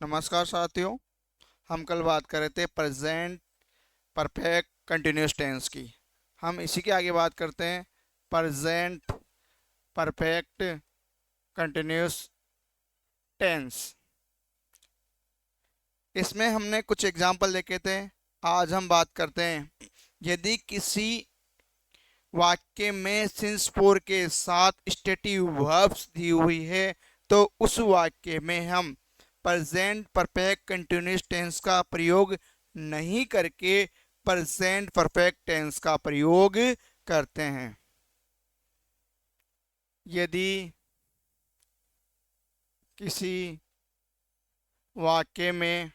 नमस्कार साथियों। हम कल बात कर रहे थे प्रेजेंट परफेक्ट कंटिन्यूस टेंस की। हम इसी के आगे बात करते हैं प्रेजेंट परफेक्ट कंटिन्यूस टेंस। इसमें हमने कुछ एग्जाम्पल देखे थे। आज हम बात करते हैं यदि किसी वाक्य में सिंस फोर के साथ स्टेटिव वर्ब्स दी हुई है तो उस वाक्य में हम प्रेजेंट परफेक्ट कंटिन्यूस टेंस का प्रयोग नहीं करके प्रेजेंट परफेक्ट टेंस का प्रयोग करते हैं। यदि किसी वाक्य में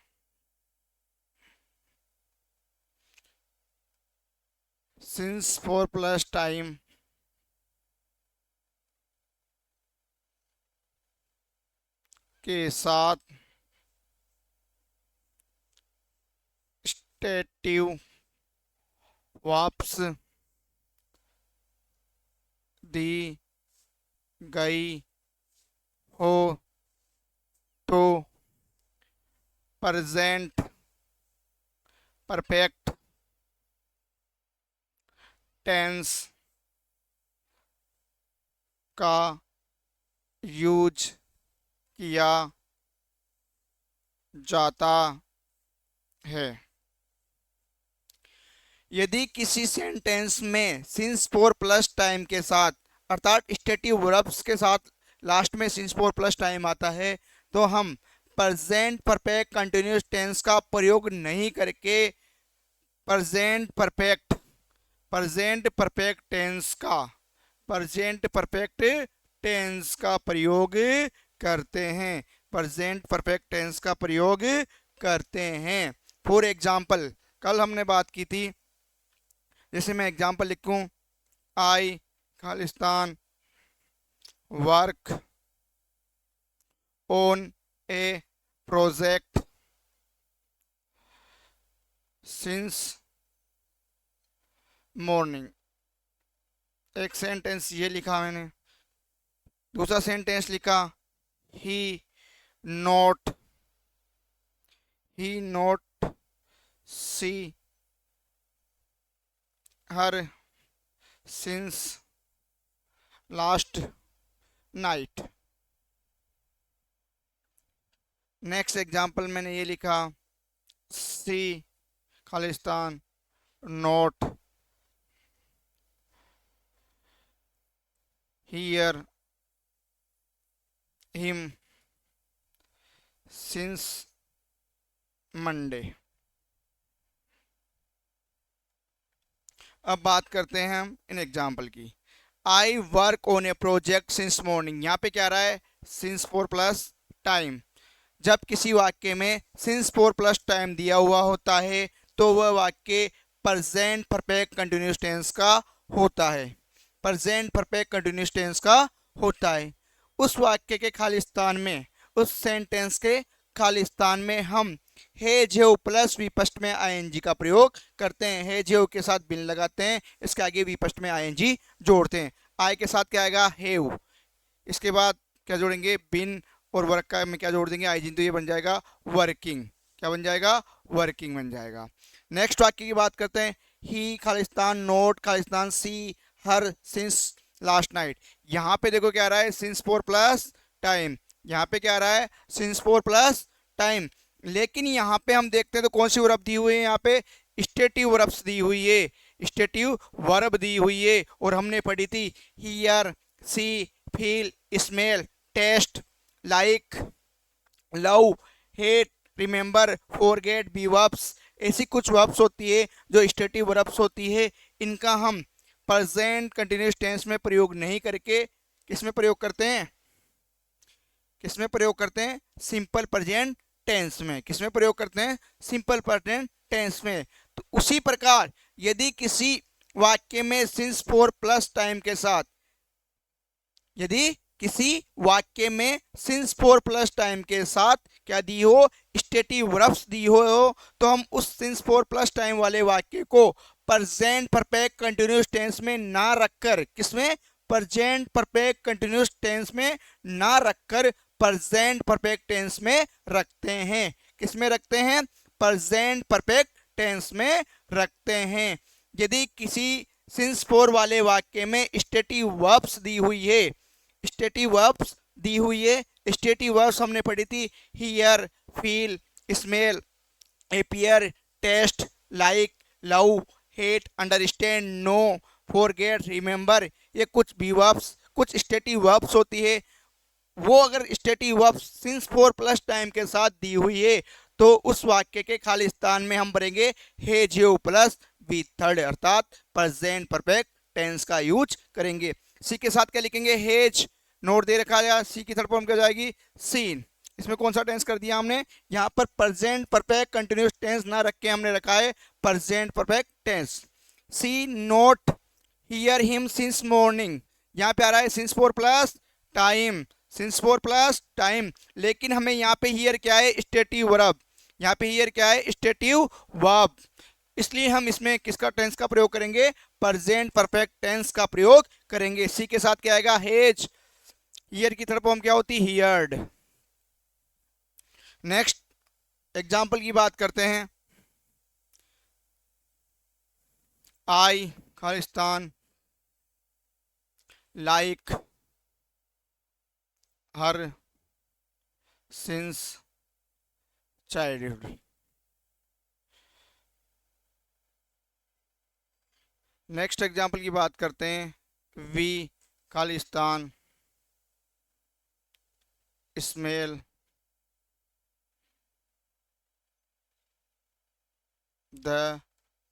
सिंस फोर प्लस टाइम के साथ स्टेटिव वर्ब्स दी गई हो तो प्रेजेंट परफेक्ट टेंस का यूज किया जाता है। यदि किसी सेंटेंस में सिंस फोर प्लस टाइम के साथ अर्थात स्टेटिव वर्ब्स के साथ लास्ट में सिंस फोर प्लस टाइम आता है तो हम प्रेजेंट परफेक्ट कंटिन्यूस टेंस का प्रयोग नहीं करके प्रेजेंट परफेक्ट टेंस का प्रयोग करते हैं। प्रेजेंट परफेक्ट टेंस का प्रयोग करते हैं। फॉर एग्जाम्पल, कल हमने बात की थी, जैसे मैं एग्जाम्पल लिखूं, आई खालिस्तान work on a project since morning. एक सेंटेंस ये लिखा मैंने। दूसरा सेंटेंस लिखा he not see her since last night. Next example मैंने ये लिखा, सी खालिस्तान not hear him since Monday. अब बात करते हैं हम इन एग्जाम्पल की। I work on a project since morning. यहाँ पे क्या रहा है, सिंस फोर प्लस टाइम। जब किसी वाक्य में सिंस फोर प्लस टाइम दिया हुआ होता है तो वह वाक्य प्रेजेंट परफेक्ट कंटिन्यूस टेंस का होता है। प्रेजेंट परफेक्ट कंटिन्यूस टेंस का होता है। उस वाक्य के खालिस्तान में, उस सेंटेंस के खालिस्तान में हम हे जेव प्लस विपस्ट में आईएनजी का प्रयोग करते हैं। हे जेव के साथ बिन लगाते हैं, इसके आगे विपस्ट में आईएनजी जोड़ते हैं। आई के साथ क्या आएगा, हेव। इसके बाद क्या जोड़ेंगे, बिन, और वर्क का में क्या जोड़ देंगे, आईएनजी, तो ये बन जाएगा वर्किंग। क्या बन जाएगा, वर्किंग बन जाएगा। नेक्स्ट वाक्य की बात करते हैं, ही खालिस्तान नॉट खालिस्तान see her since last night. यहाँ पे देखो क्या आ रहा है, सिंस फोर प्लस टाइम। यहाँ पे क्या आ रहा है, सिंस फोर प्लस टाइम। लेकिन यहाँ पे हम देखते हैं तो कौन सी वर्ब दी हुई है, यहाँ पे स्टेटिव वर्ब्स दी हुई है, स्टेटिव वर्ब दी हुई है। और हमने पढ़ी थी hear, see, feel, smell, taste, like, love, hate, remember, forget, be verbs. ऐसी कुछ वर्ब्स होती है जो स्टेटिव वर्ब्स होती है। इनका हम प्रेजेंट कंटिन्यूस टेंस में प्रयोग नहीं करके किसमें प्रयोग करते हैं, किसमें प्रयोग करते हैं, सिंपल प्रेजेंट टेंस में। किसमें प्रयोग करते हैं, सिंपल प्रेजेंट टेंस में। तो उसी प्रकार यदि किसी वाक्य में सिंस फोर प्लस टाइम के साथ, यदि किसी वाक्य में सिंस फोर प्लस टाइम के साथ क्या दी हो, स्टेटिव वर्ब्स दी हो तो हम उस सिंस फोर प्लस टाइम वाले वाक्य को प्रेजेंट परफेक्ट कंटिन्यूस टेंस में ना रखकर, किसमें, प्रेजेंट परफेक्ट कंटिन्यूस टेंस में ना रखकर प्रेजेंट परफेक्ट टेंस में रखते हैं। किस में रखते हैं? प्रेजेंट परफेक्ट टेंस में रखते हैं। यदि किसी सिंस फोर वाले वाक्य में स्टेटिव वर्ब्स दी हुई है, स्टेटिव वर्ब्स दी हुई है, स्टेटिव वर्ब्स हमने पढ़ी थी, hear, feel, smell, appear, taste, like, love, hate, understand, know, forget, remember, ये कुछ भी वर्ब्स, कुछ स्टेटिव वर्ब्स होती है। वो अगर stative verbs since four plus time के साथ दी हुई है तो उस वाक्य के खाली स्थान में हम भरेंगे has you plus we third, अर्थात प्रेजेंट परफेक्ट टेंस का यूज करेंगे। सी के साथ क्या लिखेंगे? हैज, नोट दे रखा है, सी की थर्ड फॉर्म क्या जाएगी? सीन। इसमें कौन सा टेंस कर दिया हमने? यहाँ पर प्रेजेंट परफेक्ट कंटिन्यूस टेंस ना रख के हमने रखा है present perfect tense. She not hear him since morning, यहाँ पे आ रहा है since four plus time, since four plus time, लेकिन हमें यहाँ पे हियर क्या है? Stative verb. यहाँ पे हियर क्या है? Stative verb. इसलिए हम इसमें किसका टेंस का प्रयोग करेंगे? प्रेजेंट परफेक्ट टेंस का प्रयोग करेंगे। सी के साथ क्या आएगा? हेज, हियर की तरफ हम क्या होती? हियर्ड। नेक्स्ट एग्जाम्पल की बात करते हैं। आई, खालिस्तान, like, her, since childhood. Next example की बात करते हैं। वी, खालिस्तान, smell, the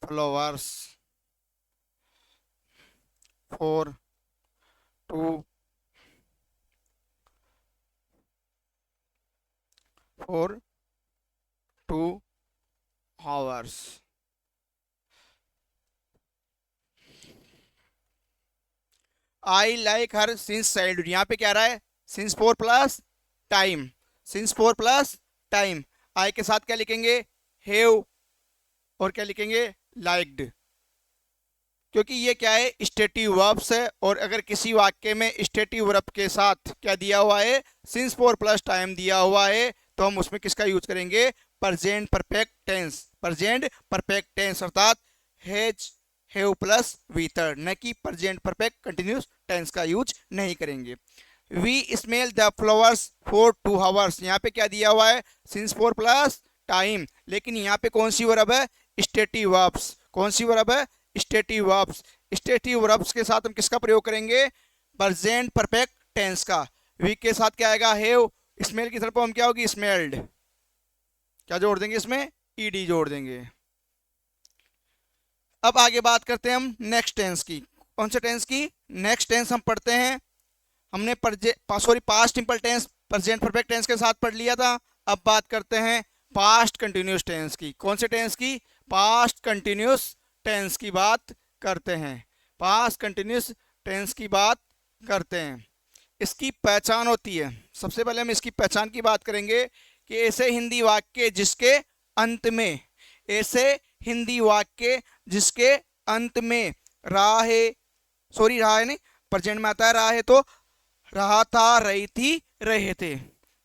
flowers, for, two, for 2 hours। I like her since childhood, यहाँ पे क्या रहा है? Since four plus time, since four plus time. I के साथ क्या लिखेंगे? हैव, और क्या लिखेंगे? लाइक्ड, क्योंकि ये क्या है? स्टेटिव वर्ब्स है, और अगर किसी वाक्य में स्टेटिव वर्ब के साथ क्या दिया हुआ है? सिंस फोर प्लस टाइम दिया हुआ है, तो हम उसमें किसका यूज करेंगे? Present perfect tense, present perfect tense, अर्थात has, have plus we third, न कि प्रेजेंट परफेक्ट कंटिन्यूस टेंस का यूज नहीं करेंगे। We smell the flowers for 2 hours, यहाँ पे क्या दिया हुआ है? सिंस फोर प्लस टाइम, लेकिन यहाँ पे कौन सी वर्ब है? Stative verbs. कौन सी वर्ब है? Stative verbs. स्टेटिव वर्ब्स के साथ हम किसका प्रयोग करेंगे? प्रेजेंट परफेक्ट टेंस का। वी के साथ क्या आएगा? हैव, स्मेल की तरफ हम क्या होगी? स्मेल्ड, क्या जोड़ देंगे इसमें? ईडी जोड़ देंगे। अब आगे बात करते हैं हम नेक्स्ट टेंस की। कौन से टेंस की? नेक्स्ट टेंस हम पढ़ते हैं। हमने past simple tense present perfect tense के साथ पढ़ लिया था। अब बात करते हैं पास्ट कंटिन्यूस टेंस की। कौन से टेंस की? पास्ट कंटिन्यूस टेंस की बात करते हैं। पास्ट कंटिन्यूस टेंस की बात करते हैं। इसकी पहचान होती है, सबसे पहले हम इसकी पहचान की बात करेंगे कि ऐसे हिंदी वाक्य जिसके अंत में, ऐसे हिंदी वाक्य जिसके अंत में रहा है, सॉरी रहा है नहीं, प्रेजेंट में आता है रहा है, तो रहा था, रही थी, रहे थे।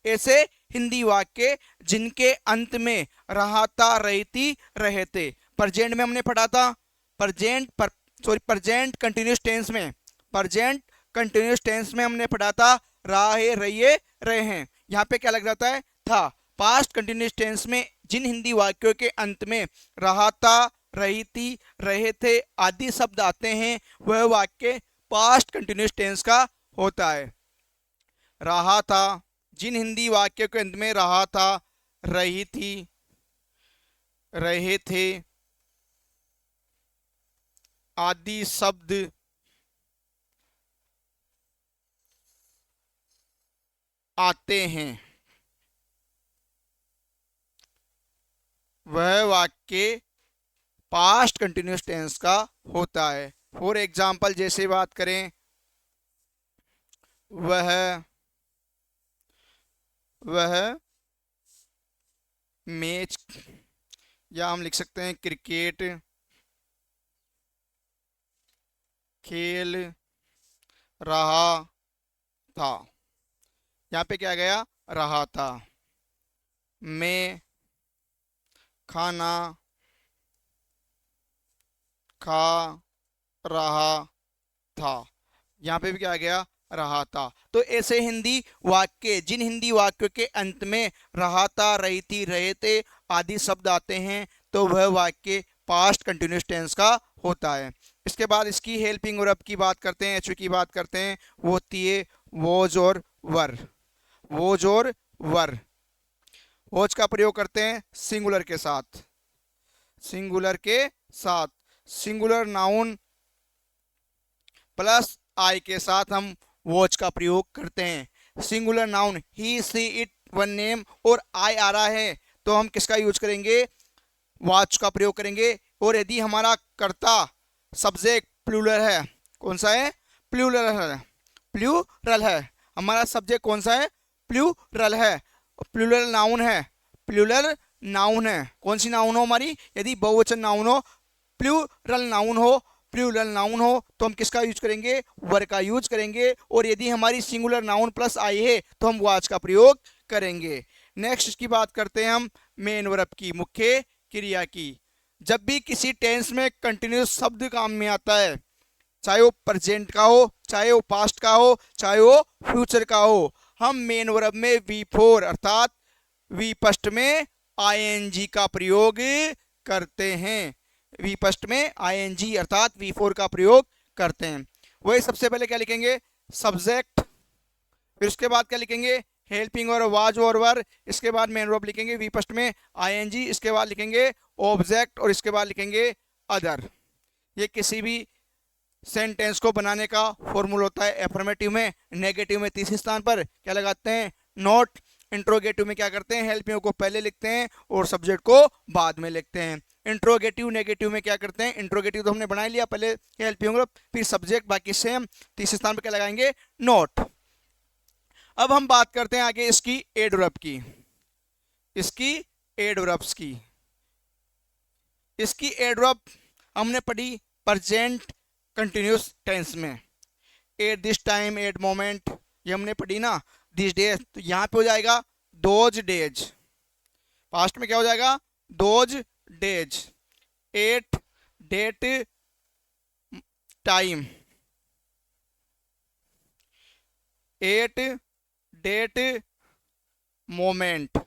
ऐसे हिंदी वाक्य जिनके अंत में रहा था, रही थी, रहे थे। प्रेजेंट में हमने पढ़ा था, प्रेजेंट कंटिन्यूस टेंस में, प्रेजेंट कंटिन्यूस टेंस में हमने पढ़ा था रहा है, रहिए, रहे हैं। यहाँ पे क्या लग जाता है? था। पास्ट कंटिन्यूस टेंस में जिन हिंदी वाक्यों के अंत में रहा था, रही थी, रहे थे आदि शब्द आते हैं, वह वाक्य पास्ट कंटिन्यूस टेंस का होता है। रहा था, जिन हिंदी वाक्यों के अंत में रहा था, रही थी, रहे थे आदि शब्द आते हैं, वह वाक्य पास्ट कंटिन्यूस टेंस का होता है। फॉर एग्जाम्पल जैसे बात करें, वह मैच, या हम लिख सकते हैं क्रिकेट खेल रहा था। यहाँ पे क्या गया? रहा था, मैं खाना खा रहा था। यहाँ पे भी क्या आ गया, रहा था। तो ऐसे हिंदी वाक्य, जिन हिंदी वाक्यों के अंत में रहा था, रही थी, रहे थे आदि शब्द आते हैं, तो वह वाक्य पास्ट कंटिन्यूस टेंस का होता है। इसके बाद इसकी हेल्पिंग वर्ब की बात करते हैं, एचवी की बात करते हैं। वो होती है वोज और वर। वोज और वर। वोज का प्रयोग करते हैं सिंगुलर के साथ, सिंगुलर के साथ। सिंगुलर नाउन प्लस आई के साथ हम वॉच का प्रयोग करते हैं। Singular noun he, she, it, one name और आई आ रहा है तो हम किसका यूज करेंगे, वॉच का प्रयोग करेंगे। और यदि हमारा कर्ता सब्जेक्ट प्लूरल है, कौन सा है, प्लूरल है, प्लूरल है, हमारा सब्जेक्ट कौन सा है, प्लूरल है, प्लूरल नाउन है, प्लूरल नाउन है। कौन सी नाउन हो हमारी, यदि बहुवचन नाउन हो, प्लूरल नाउन हो, प्लूरल नाउन हो तो हम किसका यूज करेंगे, वर का यूज करेंगे। और यदि हमारी सिंगुलर नाउन प्लस आई है तो हम वाच का प्रयोग करेंगे। नेक्स्ट इसकी बात करते हैं हम मेन वर्ब की, मुख्य क्रिया की। जब भी किसी टेंस में कंटिन्यूस शब्द काम में आता है, चाहे वो प्रेजेंट का हो, चाहे वो पास्ट का हो, चाहे वो फ्यूचर का हो, हम मेन वर्ब में V4 अर्थात विपस्ट में आईएनजी का प्रयोग करते हैं। विपस्ट में आईएनजी अर्थात V4 का प्रयोग करते हैं। वही सबसे पहले क्या लिखेंगे, सब्जेक्ट, फिर उसके बाद क्या लिखेंगे, हेल्पिंग और वाज और वर, इसके बाद मेन वर्ब लिखेंगे विपस्ट में आईएनजी, इसके बाद लिखेंगे ऑब्जेक्ट और इसके बाद लिखेंगे अदर। ये किसी भी सेंटेंस को बनाने का फॉर्मूला होता है। एफर्मेटिव में, नेगेटिव में तीसरे स्थान पर क्या लगाते हैं, नॉट। इंट्रोगेटिव में क्या करते हैं, हेल्पिंग को पहले लिखते हैं और सब्जेक्ट को बाद में लिखते हैं। इंट्रोगेटिव नेगेटिव में क्या करते हैं, इंट्रोगेटिव तो हमने बना लिया, पहले हेल्पिंग फिर सब्जेक्ट, बाकी सेम। तीसरे स्थान पर क्या लगाएंगे, नॉट। अब हम बात करते हैं आगे इसकी एडवर्ब की, इसकी एडवर्ब्स की। इसकी एडवर्ब हमने पढ़ी प्रेजेंट कंटिन्यूस टेंस में, at this time, at moment, ये हमने पढ़ी ना, दिस डेज, तो यहाँ पे हो जाएगा दोज डेज। पास्ट में क्या हो जाएगा, those days. At that time, at that moment,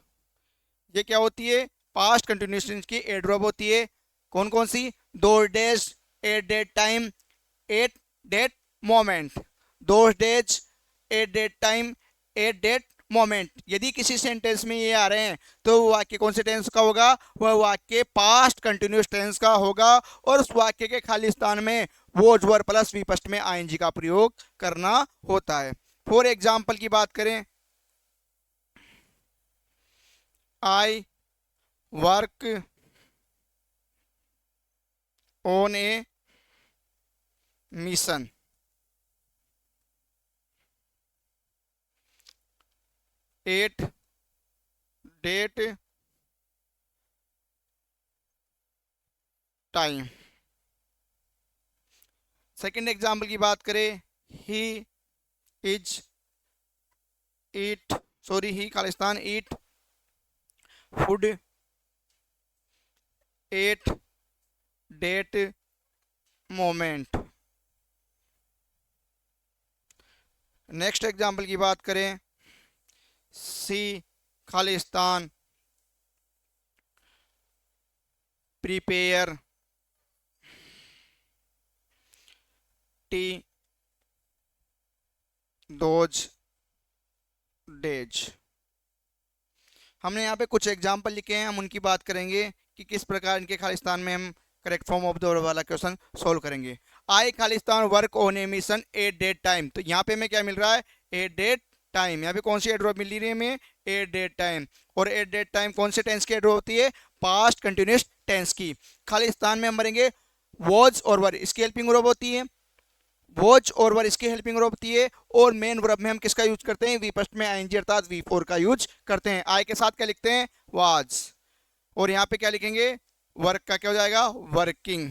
ये क्या होती है, पास्ट कंटिन्यूस टेंस की एडवर्ब होती है। कौन कौन सी, those days, at that time, at that moment, those days, at that time, at that moment. यदि किसी सेंटेंस में ये आ रहे हैं तो वो वाक्य कौन से टेंस का होगा, वह वाक्य पास्ट कंटिन्यूस टेंस का होगा और उस वाक्य के खाली स्थान में वोज वर प्लस विपस्ट में आईएनजी का प्रयोग करना होता है। फॉर एग्जाम्पल की बात करें, I work on a mission, at that time. Second example की बात करें, he is eat, sorry he खालिस्तान eat food at that moment. Next example की बात करें, सी खालिस्तान प्रिपेयर टी दोज डेज। हमने यहाँ पे कुछ एग्जाम्पल लिखे हैं, हम उनकी बात करेंगे कि किस प्रकार इनके खालिस्तान में हम correct form of the verb वाला क्वेश्चन सोल्व करेंगे। आई खालिस्तान work on a mission at that time, तो यहाँ पे हमें क्या मिल रहा है, एट डेट टाइम। यहाँ पे कौन सी एडवर्ब मिल रही है हमें, एट डेट टाइम। और एट डेट टाइम कौन से टेंस की एडवर्ब होती है, पास्ट कंटिन्यूस टेंस की। खालिस्तान में हम भरेंगे वॉज और वर, इसकी हेल्पिंग वर्ब होती है, वॉच और वर इसकी हेल्पिंग वर्ब होती है। और मेन वर्ब में हम किसका यूज करते हैं, विपस्ट में आईएनजी अर्थात V4 का यूज करते हैं। आई के साथ क्या लिखते हैं, वाज, और यहाँ पे क्या लिखेंगे, वर्क का क्या हो जाएगा, वर्किंग।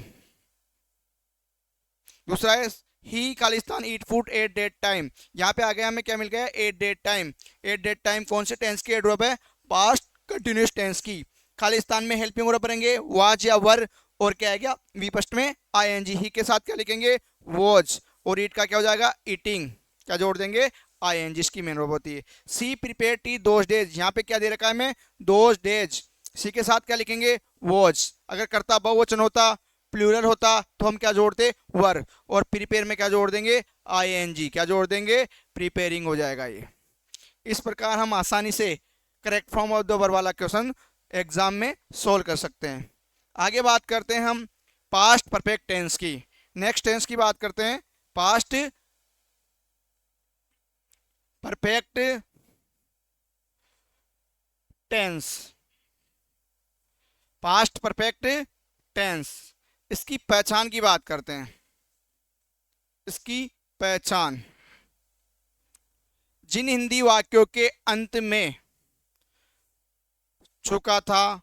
दूसरा है ही खालिस्तान eat food at that time. यहाँ पे आ गया हमें क्या मिल गया, at that time. At that time कौन से टेंस की एडवर्ब है, पास्ट कंटिन्यूस टेंस की। खालिस्तान में हेल्पिंग वर्ब रहेंगे वाज या वर, और क्या है क्या विपस्ट में आईएनजी। ही के साथ क्या लिखेंगे, वॉज, और ईट का क्या हो जाएगा, ईटिंग, क्या जोड़ देंगे, आईएनजी, इसकी मेन वर्ब होती है। सी प्रिपेयर टी दोज डेज, यहाँ पे क्या दे रखा है हमें, दोज डेज। सी के साथ क्या लिखेंगे, वॉज। अगर कर्ता बहुवचन होता, प्लूरल होता, तो हम क्या जोड़ते, वर, और प्रिपेयर में क्या जोड़ देंगे, आईएनजी, क्या जोड़ देंगे, प्रिपेयरिंग हो जाएगा ये। इस प्रकार हम आसानी से correct form of the verb वाला क्वेश्चन एग्जाम में सोल्व कर सकते हैं। आगे बात करते हैं हम पास्ट परफेक्ट टेंस की। नेक्स्ट टेंस की बात करते हैं, past perfect tense. Past perfect tense, इसकी पहचान की बात करते हैं। इसकी पहचान, जिन हिंदी वाक्यों के अंत में चुका था,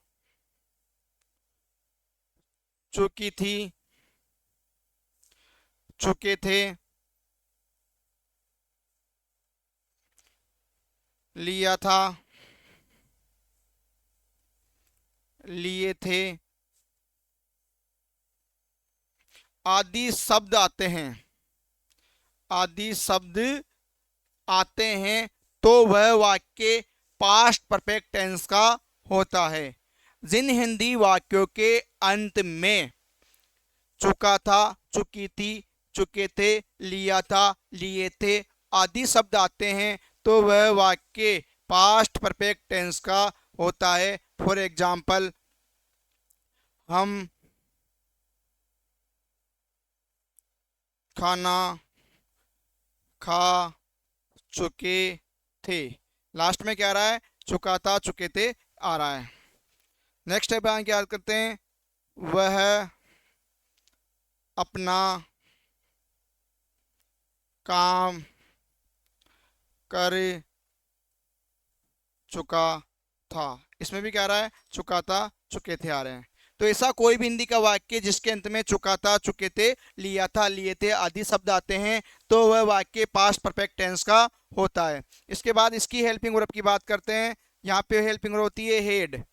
चुकी थी, चुके थे, लिया था, लिए थे आदि शब्द आते हैं, आदि शब्द आते हैं, तो वह वाक्य पास्ट परफेक्ट टेंस का होता है। जिन हिंदी वाक्यों के अंत में चुका था, चुकी थी, चुके थे, लिया था, लिए थे आदि शब्द आते हैं, तो वह वाक्य पास्ट परफेक्ट टेंस का होता है। फॉर एग्जाम्पल, हम खाना खा चुके थे, लास्ट में क्या आ रहा है, चुका था, चुके थे आ रहा है। नेक्स्ट स्टेप आगे याद करते हैं, वह अपना काम कर चुका था, इसमें भी क्या आ रहा है, चुका था, चुके थे आ रहे हैं। तो ऐसा कोई भी हिंदी का वाक्य जिसके अंत में चुका था, चुके थे, लिया था, लिए थे आदि शब्द आते हैं, तो वह वाक्य पास्ट परफेक्ट टेंस का होता है। इसके बाद इसकी हेल्पिंग वर्ब की बात करते हैं। यहाँ पे हेल्पिंग वर्ब होती है हेड,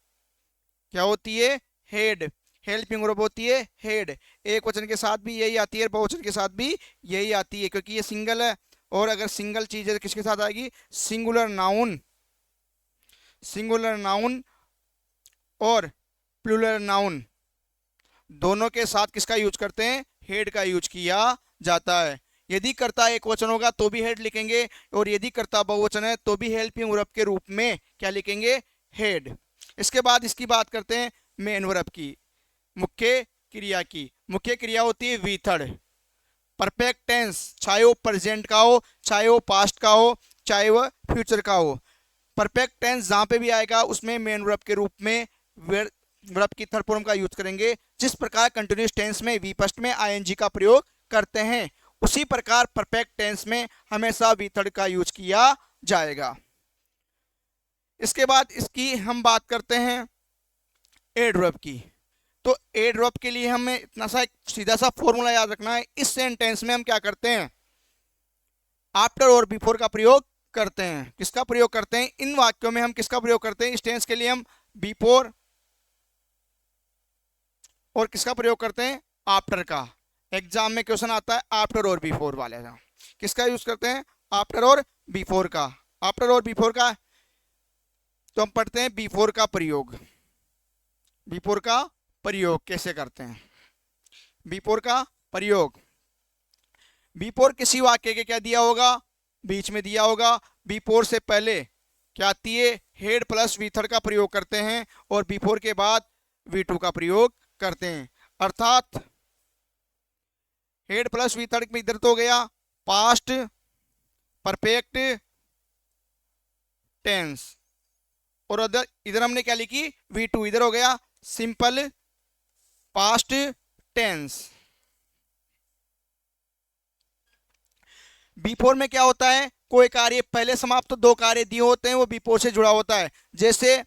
क्या होती है, हेड। हेल्पिंग वर्ब होती है हेड, एक वचन के साथ भी यही आती है, बहुवचन के साथ भी यही आती है, क्योंकि ये सिंगल है। और अगर सिंगल चीज है तो किसके साथ आएगी, सिंगुलर नाउन, सिंगुलर नाउन और प्लूरल नाउन दोनों के साथ किसका यूज करते हैं, हेड का यूज किया जाता है। यदि कर्ता एक वचन होगा तो भी हेड लिखेंगे, और यदि कर्ता बहुवचन है तो भी हेल्पिंग वर्ब के रूप में क्या लिखेंगे, हेड। इसके बाद इसकी बात करते हैं मेन वर्ब की, मुख्य क्रिया की। मुख्य क्रिया होती है वी थर्ड। परफेक्ट टेंस चाहे वो प्रेजेंट का हो, चाहे वो पास्ट का हो, चाहे वो फ्यूचर का हो, परफेक्ट टेंस जहां पे भी आएगा उसमें मेन वर्ब के रूप में वर्ब की थर्ड फॉर्म का यूज करेंगे। जिस प्रकार कंटिन्यूअस टेंस में वी फर्स्ट में आईएनजी का प्रयोग करते हैं, उसी प्रकार परफेक्ट टेंस में हमेशा वी थर्ड का यूज किया जाएगा। इसके बाद इसकी हम बात करते हैं एडवर्ब की। तो एडवर्ब के लिए हमें इतना सा एक सीधा सा फॉर्मूला याद रखना है। इस सेंटेंस में हम क्या करते हैं, आफ्टर और बिफोर का प्रयोग करते हैं। किसका प्रयोग करते हैं, इन वाक्यों में हम किसका प्रयोग करते हैं, इस टेंस के लिए हम बिफोर और किसका प्रयोग करते हैं, आफ्टर का। एग्जाम में क्वेश्चन आता है आफ्टर और बिफोर वाले का, किसका यूज करते हैं, आफ्टर और बिफोर का। आफ्टर और बिफोर का तो हम पढ़ते हैं बिफोर का प्रयोग। बिफोर का प्रयोग कैसे करते हैं, बिफोर का प्रयोग, बिफोर किसी वाक्य के क्या दिया होगा, बीच में दिया होगा। बिफोर से पहले क्या आती है, हेड प्लस वी थर्ड का प्रयोग करते हैं, और बिफोर के बाद वी टू का प्रयोग करते हैं। अर्थात हेड प्लस वी थर्ड में इधर तो हो गया पास्ट परफेक्ट टेंस, और इधर हमने क्या लिखी, वी टू, इधर हो गया सिंपल पास्ट टेंस। बिफोर में क्या होता है, कोई कार्य पहले समाप्त, तो दो कार्य दिए होते हैं, वो बिफोर से जुड़ा होता है। जैसे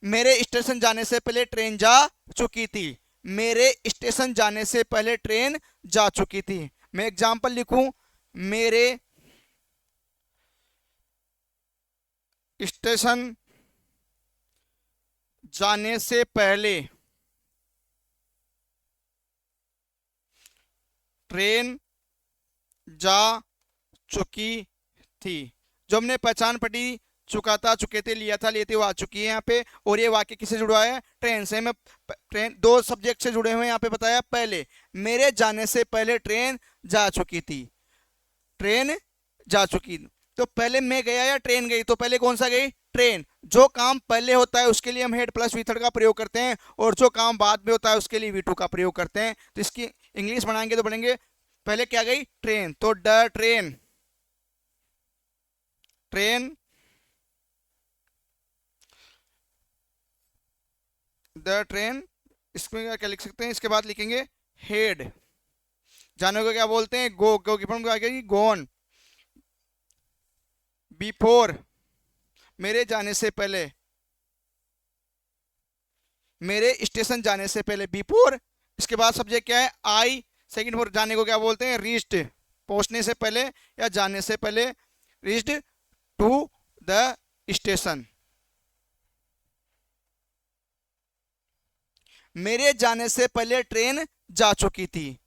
मेरे स्टेशन जाने से पहले ट्रेन जा चुकी थी, मेरे स्टेशन जाने से पहले ट्रेन जा चुकी थी। मैं एग्जाम्पल लिखूं, मेरे स्टेशन जाने से पहले ट्रेन जा चुकी थी। जो हमने पहचान पट्टी चुका था, चुके थे, लिया था, लिए थे, वो आ चुकी है यहाँ पे। और ये वाक्य किससे जुड़ा है? ट्रेन से। मैं ट्रेन दो सब्जेक्ट से जुड़े हुए हैं यहाँ पे बताया। पहले मेरे जाने से पहले ट्रेन जा चुकी थी, ट्रेन जा चुकी। तो पहले मैं गया या ट्रेन गई? तो पहले कौन सा गई? ट्रेन। जो काम पहले होता है उसके लिए हम हेड प्लस वी थर्ड का प्रयोग करते हैं, और जो काम बाद में होता है उसके लिए वी टू का प्रयोग करते हैं। तो इसकी इंग्लिश बनाएंगे तो पढ़ेंगे, पहले क्या गई? ट्रेन। तो the train, train, the train. इसमें क्या लिख सकते हैं? इसके बाद लिखेंगे हेड। जाने को क्या बोलते हैं? गो। गो की फॉर्म क्या आएगी? गोन। बिफोर, मेरे जाने से पहले, मेरे स्टेशन जाने से पहले, बिफोर। इसके बाद सब्जेक्ट क्या है? आई। सेकंड फॉर जाने को क्या बोलते हैं? रीच्ड, पहुंचने से पहले या जाने से पहले, रीच्ड टू द स्टेशन। मेरे जाने से पहले ट्रेन जा चुकी थी।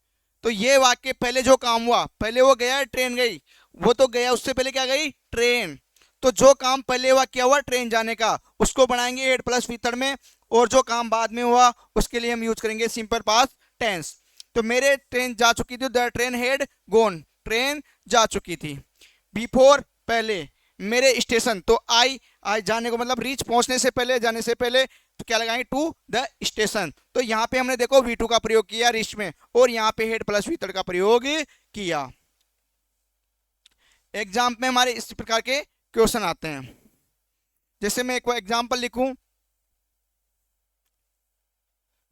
तो ये वाक्य पहले जो काम हुआ, पहले वो गया, ट्रेन गई? वो तो गया, उससे पहले क्या गई? ट्रेन। तो जो काम पहले हुआ, क्या हुआ? ट्रेन जाने का, उसको बनाएंगे हेड प्लस वी थर्ड में। और जो काम बाद में हुआ उसके लिए हम यूज करेंगे सिंपल पास्ट टेंस। तो मेरे ट्रेन जा चुकी थी, the train had gone, train जा चुकी थी। बिफोर, पहले। मेरे स्टेशन, तो आई जाने को मतलब रीच, पहुंचने से पहले, जाने से पहले। तो क्या लगाएंगे? To the station. तो यहां पे हमने देखो वी टू का प्रयोग किया रीच में, और यहां पे हेड प्लस वी थर्ड का प्रयोग किया। एग्जाम में हमारे इस प्रकार के क्वेश्चन आते हैं। जैसे मैं एक एग्जाम्पल लिखूं,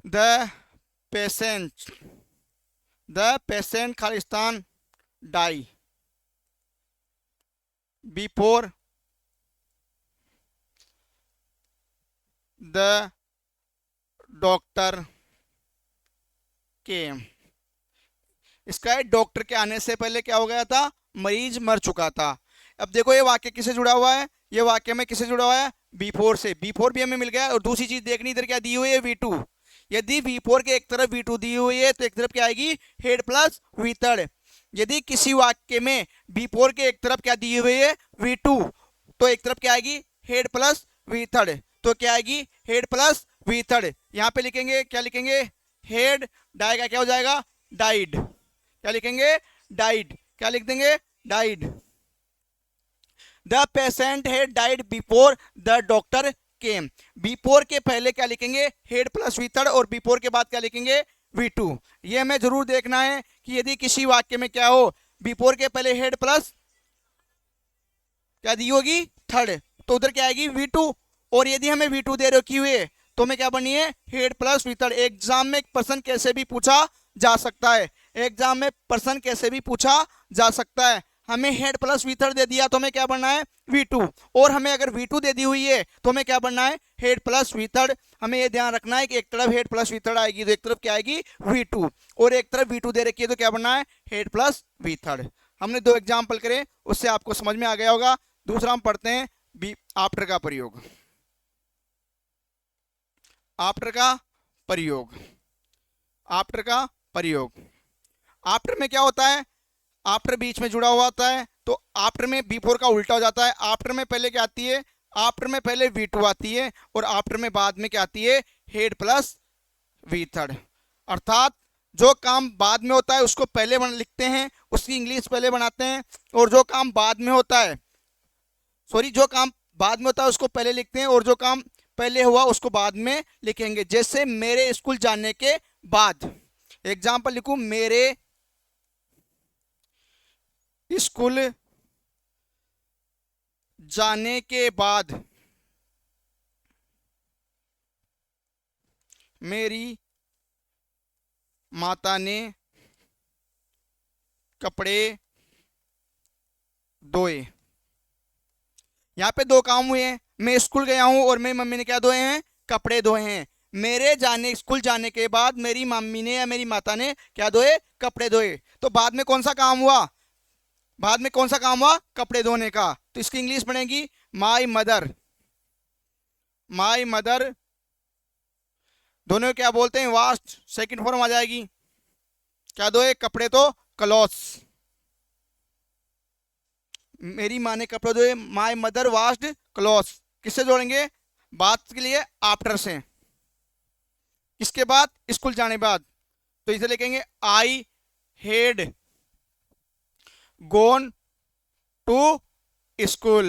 the patient, the patient Khalistan die before the doctor came. इसका है डॉक्टर के आने से पहले क्या हो गया था? मरीज मर चुका था। अब देखो ये वाक्य किससे जुड़ा हुआ है? ये वाक्य में किससे जुड़ा हुआ है? बिफोर से। बिफोर भी हमें मिल गया। और दूसरी चीज देखनी, इधर क्या दी हुई है? V to. यदि बिफोर के एक तरफ वी टू दी हुई है तो एक तरफ क्या आएगी? Had plus we third. यदि किसी वाक्य में बिफोर के एक तरफ क्या दी हुई है? वी टू, तो एक तरफ क्या आएगी? Had plus we third. तो क्या आएगी? Had plus we third. यहां पे लिखेंगे, क्या लिखेंगे? हेड, डाई का क्या हो जाएगा? डाइड। क्या लिखेंगे? डाइड। क्या लिख देंगे? Died. The patient had died before the doctor came. Before के पहले क्या लिखेंगे? Head plus we third. और बिफोर के बाद क्या लिखेंगे? V two. ये हमें जरूर देखना है कि यदि किसी वाक्य में क्या हो, बिफोर के पहले हेड प्लस क्या दी होगी? थर्ड, तो उधर क्या आएगी? V two. और यदि हमें वी टू दे रखी हुई है तो हमें क्या बननी है? Had plus we third. Exam में पर्सन कैसे भी पूछा जा सकता है, एग्जाम में पर्सन कैसे भी पूछा जा सकता है। हमें हेड प्लस वी थर्ड दे दिया तो हमें क्या बनना है? V two. और हमें अगर वी टू दे दी हुई है तो हमें क्या बनना है? Had plus we third. हमें ये ध्यान रखना है कि एक तरफ हेड प्लस वी थर्ड आएगी तो एक तरफ क्या आएगी? V two. और एक तरफ वी टू दे रखी है तो क्या बनना है? Had plus we third. हमने दो एग्जाम्पल करे, उससे आपको समझ में आ गया होगा। दूसरा हम पढ़ते हैं बी आफ्टर का प्रयोग। आफ्टर का प्रयोग, आफ्टर का प्रयोग। आफ्टर में क्या होता है? आफ्टर बीच में जुड़ा हुआ होता है, तो आफ्टर में बिफोर का उल्टा हो जाता है। आफ्टर में पहले क्या आती है? आफ्टर में पहले वी टू आती है, और आफ्टर में बाद में क्या आती है? Had plus we third. अर्थात जो काम बाद में होता है उसको पहले लिखते हैं, उसकी इंग्लिश पहले बनाते हैं, और जो काम बाद में होता है, सॉरी, जो काम बाद में होता है उसको पहले लिखते हैं, और जो काम पहले हुआ उसको बाद में लिखेंगे। जैसे मेरे स्कूल जाने के बाद, एग्जाम्पल लिखूं, मेरे स्कूल जाने के बाद मेरी माता ने कपड़े धोए। यहाँ पे दो काम हुए हैं, मैं स्कूल गया हूं और मेरी मम्मी ने क्या धोए हैं? कपड़े धोए हैं। मेरे जाने, स्कूल जाने के बाद मेरी मम्मी ने या मेरी माता ने क्या धोए? कपड़े धोए। तो बाद में कौन सा काम हुआ, बाद में कौन सा काम हुआ, कपड़े धोने का। तो इसकी इंग्लिश बनेगी माई मदर। माई मदर दोनों क्या बोलते हैं, वास्ट, सेकंड फॉर्म आ जाएगी। क्या दो, एक कपड़े तो क्लॉथ्स, मेरी माँ ने कपड़े धोए, माई मदर वाश्ड क्लॉथ्स। किससे जोड़ेंगे, बात के लिए आफ्टर से, इसके बाद स्कूल जाने बाद। तो इसे लिखेंगे I had gone to school,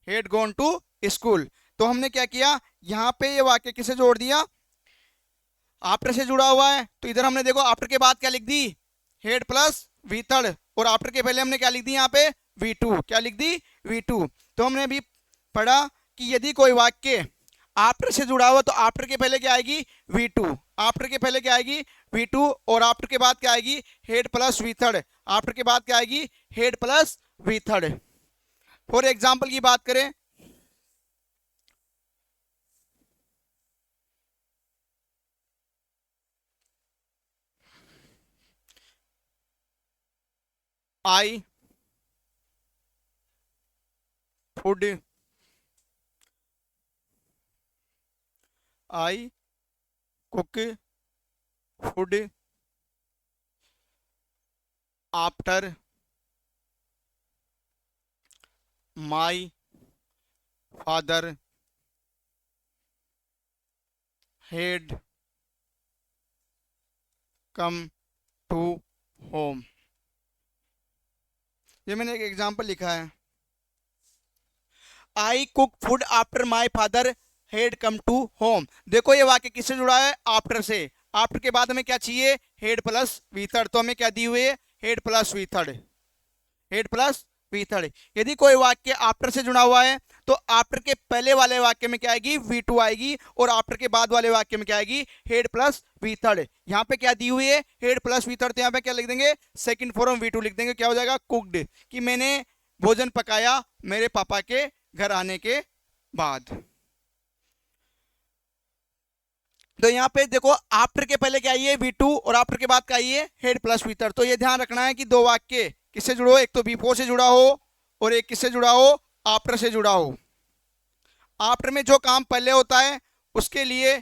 had gone to school. तो हमने क्या किया, यहां पे ये वाक्य किसे जोड़ दिया, आफ्टर से जुड़ा हुआ है। तो इधर हमने देखो आफ्टर के बाद क्या लिख दी, हेड प्लस वी थर्ड, और आफ्टर के पहले हमने क्या लिख दी यहाँ पे, वी टू। क्या लिख दी, वी टू। तो हमने अभी पढ़ा कि यदि कोई वाक्य आफ्टर से जुड़ा हुआ तो आफ्टर के पहले क्या आएगी, वी टू। आफ्टर के पहले क्या आएगी, वी टू, और आफ्टर के बाद क्या आएगी, had plus we third. After के बाद क्या आएगी, had plus we third. For example की बात करें, I food, I cook food after my father had come to home. ये मैंने एक एग्जांपल लिखा है, I cook food after my father had come to home. देखो ये वाक्य किससे जुड़ा है, आफ्टर से। आफ्टर के बाद हमें क्या चाहिए, हेड प्लस वी थर्ड। तो हमें क्या दी हुई है, had plus we third, had plus we third. यदि कोई वाक्य आफ्टर से जुड़ा हुआ है तो आफ्टर के पहले वाले वाक्य में क्या आएगी, वी टू आएगी, और आफ्टर के बाद वाले वाक्य में क्या आएगी, हेड प्लस वी थर्ड। यहाँ पे क्या दी हुई है, हेड प्लस वी थर्ड। तो यहाँ पे क्या लिख देंगे, सेकंड फॉर्म वी टू लिख देंगे। क्या हो जाएगा, कुक्ड, कि मैंने भोजन पकाया मेरे पापा के घर आने के बाद। तो यहाँ पे देखो आफ्टर के पहले क्या आई है, वी टू, और आफ्टर के बाद क्या आई है, हेड प्लस वी थर्ड। तो ये ध्यान रखना है कि दो वाक्य किससे जुड़ो हो, एक तो बिफोर से जुड़ा हो और एक किससे जुड़ा हो, आफ्टर से जुड़ा हो। आफ्टर में जो काम पहले होता है उसके लिए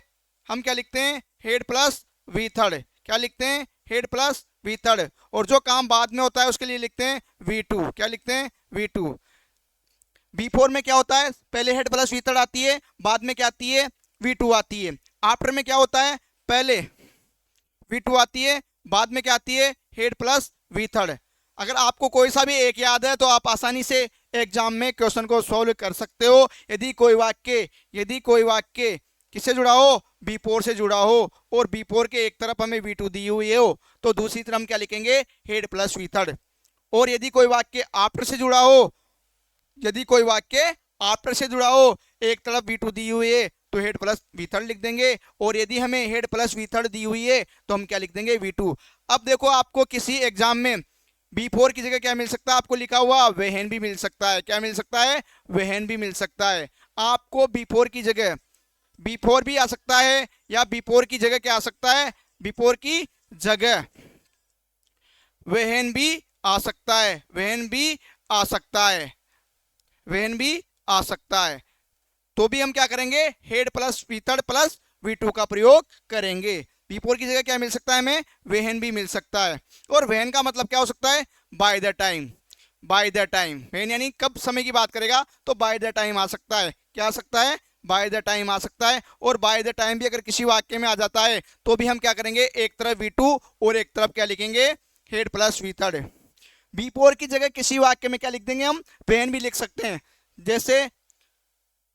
हम क्या लिखते हैं, हेड प्लस वी थर्ड। क्या लिखते हैं, हेड प्लस वी थर्ड। और जो काम बाद में होता है उसके लिए लिखते हैं वी टू। क्या लिखते हैं, वी टू। बी फोर में क्या होता है, पहले हेड प्लस वी थर्ड आती है, बाद में क्या आती है, वी टू आती है। आफ्टर में क्या होता है, पहले वी टू आती है, बाद में क्या आती है, हेड प्लस वी थर्ड। अगर आपको कोई सा भी एक याद है तो आप आसानी से एग्जाम में क्वेश्चन को सॉल्व कर सकते हो। यदि कोई वाक्य किससे जुड़ा हो, बी फोर से जुड़ा हो, और बी फोर के एक तरफ हमें वी टू दी हुई हो तो दूसरी तरफ हम क्या लिखेंगे, हेड प्लस वी थर्ड। और यदि कोई वाक्य आफ्टर से जुड़ा हो, यदि कोई वाक्य आफ्टर से जुड़ा हो, एक तरफ वी टू दी हुई है तो हेड प्लस वी थर्ड लिख देंगे, और यदि हमें हेड प्लस वी थर्ड दी हुई है तो हम क्या लिख देंगे, वी टू। अब देखो आपको किसी एग्जाम में बी फोर की जगह क्या मिल सकता है, आपको लिखा हुआ वेहन भी मिल सकता है। क्या मिल सकता है, वेहन भी मिल सकता है। आपको बी फोर की जगह बी फोर भी आ सकता है, या बी फोर की जगह क्या आ सकता है, बी फोर की जगह वेहन भी आ सकता है, वेहन भी आ सकता है, वेहन भी आ सकता है। तो भी हम क्या करेंगे, head plus we third plus V two का प्रयोग करेंगे। बी फोर की जगह क्या मिल सकता है हमें, वेहन भी मिल सकता है। और वेहन का मतलब क्या हो सकता है, bye the time. By the time, वेहन यानी कब समय की बात करेगा तो बाय द टाइम आ सकता है। क्या आ सकता है, बाय द टाइम आ सकता है। और बाय द टाइम भी अगर किसी वाक्य में आ जाता है तो भी हम क्या करेंगे, एक तरफ वी टू और एक तरफ क्या लिखेंगे, head plus we third. B four की जगह किसी वाक्य में क्या लिख देंगे हम, वेहन भी लिख सकते हैं। जैसे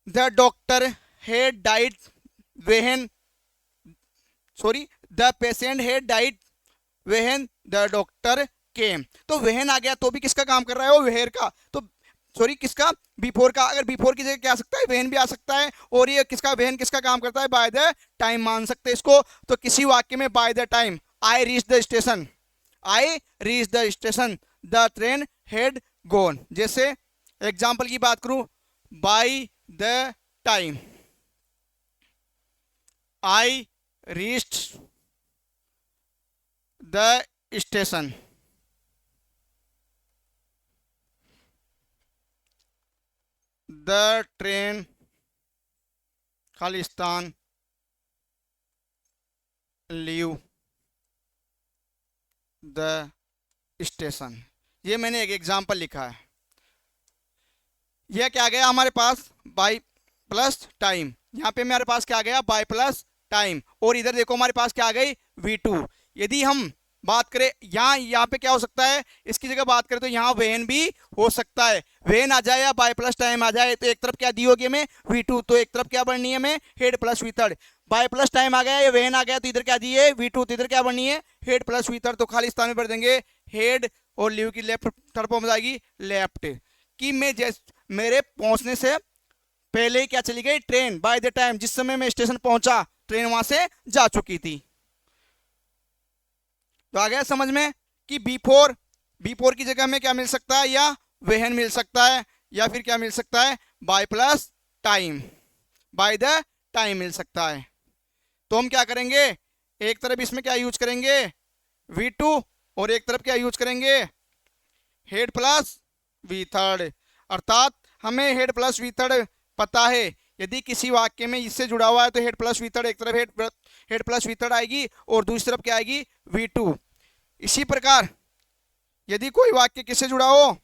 the doctor had died वेहन, sorry, the patient had died वेहन the doctor केम। तो वेहन आ गया तो भी किसका काम कर रहा है, वो वेहर का। तो सॉरी किसका, बिफोर का। अगर बिफोर की जगह क्या आ सकता है, वेहन भी आ सकता है। और ये किसका, वेहन किसका काम करता है, बाय द टाइम मान सकते हैं इसको। तो किसी वाक्य में bye the time, I reach the station, I reach the station, the train had gone. जैसे एग्जाम्पल की बात करूं, bye the time I reached the station, the train Khalistan leave the station. ये मैंने एक एग्जांपल लिखा है। यह क्या आ गया हमारे पास, बाय प्लस टाइम। यहाँ पे हमारे पास क्या आ गया, बाय प्लस टाइम। और इधर देखो हमारे पास क्या आ गई, V2। यदि हम बात करें यहाँ पे क्या हो सकता है, इसकी जगह बात करें तो यहाँ वेन भी हो सकता है। वेन आ जाए या बाय प्लस टाइम आ जाए तो एक तरफ क्या दी होगी हमें, V2, तो एक तरफ क्या बननी है हमें, had plus V third. By plus time आ गया या वेन आ गया तो इधर क्या दी है, V2, तो इधर क्या बननी है, हेड प्लस वीथर्ड। तो खाली स्थान में भर देंगे हेड, और लीव की लेफ्ट थर्ड फॉर्म हो जाएगी लेफ्ट। कि मैं मेरे पहुंचने से पहले ही क्या चली गई ट्रेन, बाय द टाइम, जिस समय मैं स्टेशन पहुंचा ट्रेन वहां से जा चुकी थी। तो आ गया समझ में कि B4 की जगह में क्या मिल सकता है, या वेहन मिल सकता है, या फिर क्या मिल सकता है, by plus time, by the time मिल सकता है। तो हम क्या करेंगे, एक तरफ इसमें क्या यूज करेंगे, V2, और एक तरफ क्या यूज करेंगे, हेड प्लस V3। अर्थात हमें हेड प्लस V3 पता है। यदि किसी वाक्य में इससे जुड़ा हुआ है तो हेड प्लस V3, एक तरफ हेड प्लस V3 आएगी और दूसरी तरफ क्या आएगी, V2। इसी प्रकार यदि कोई वाक्य किससे जुड़ा हो,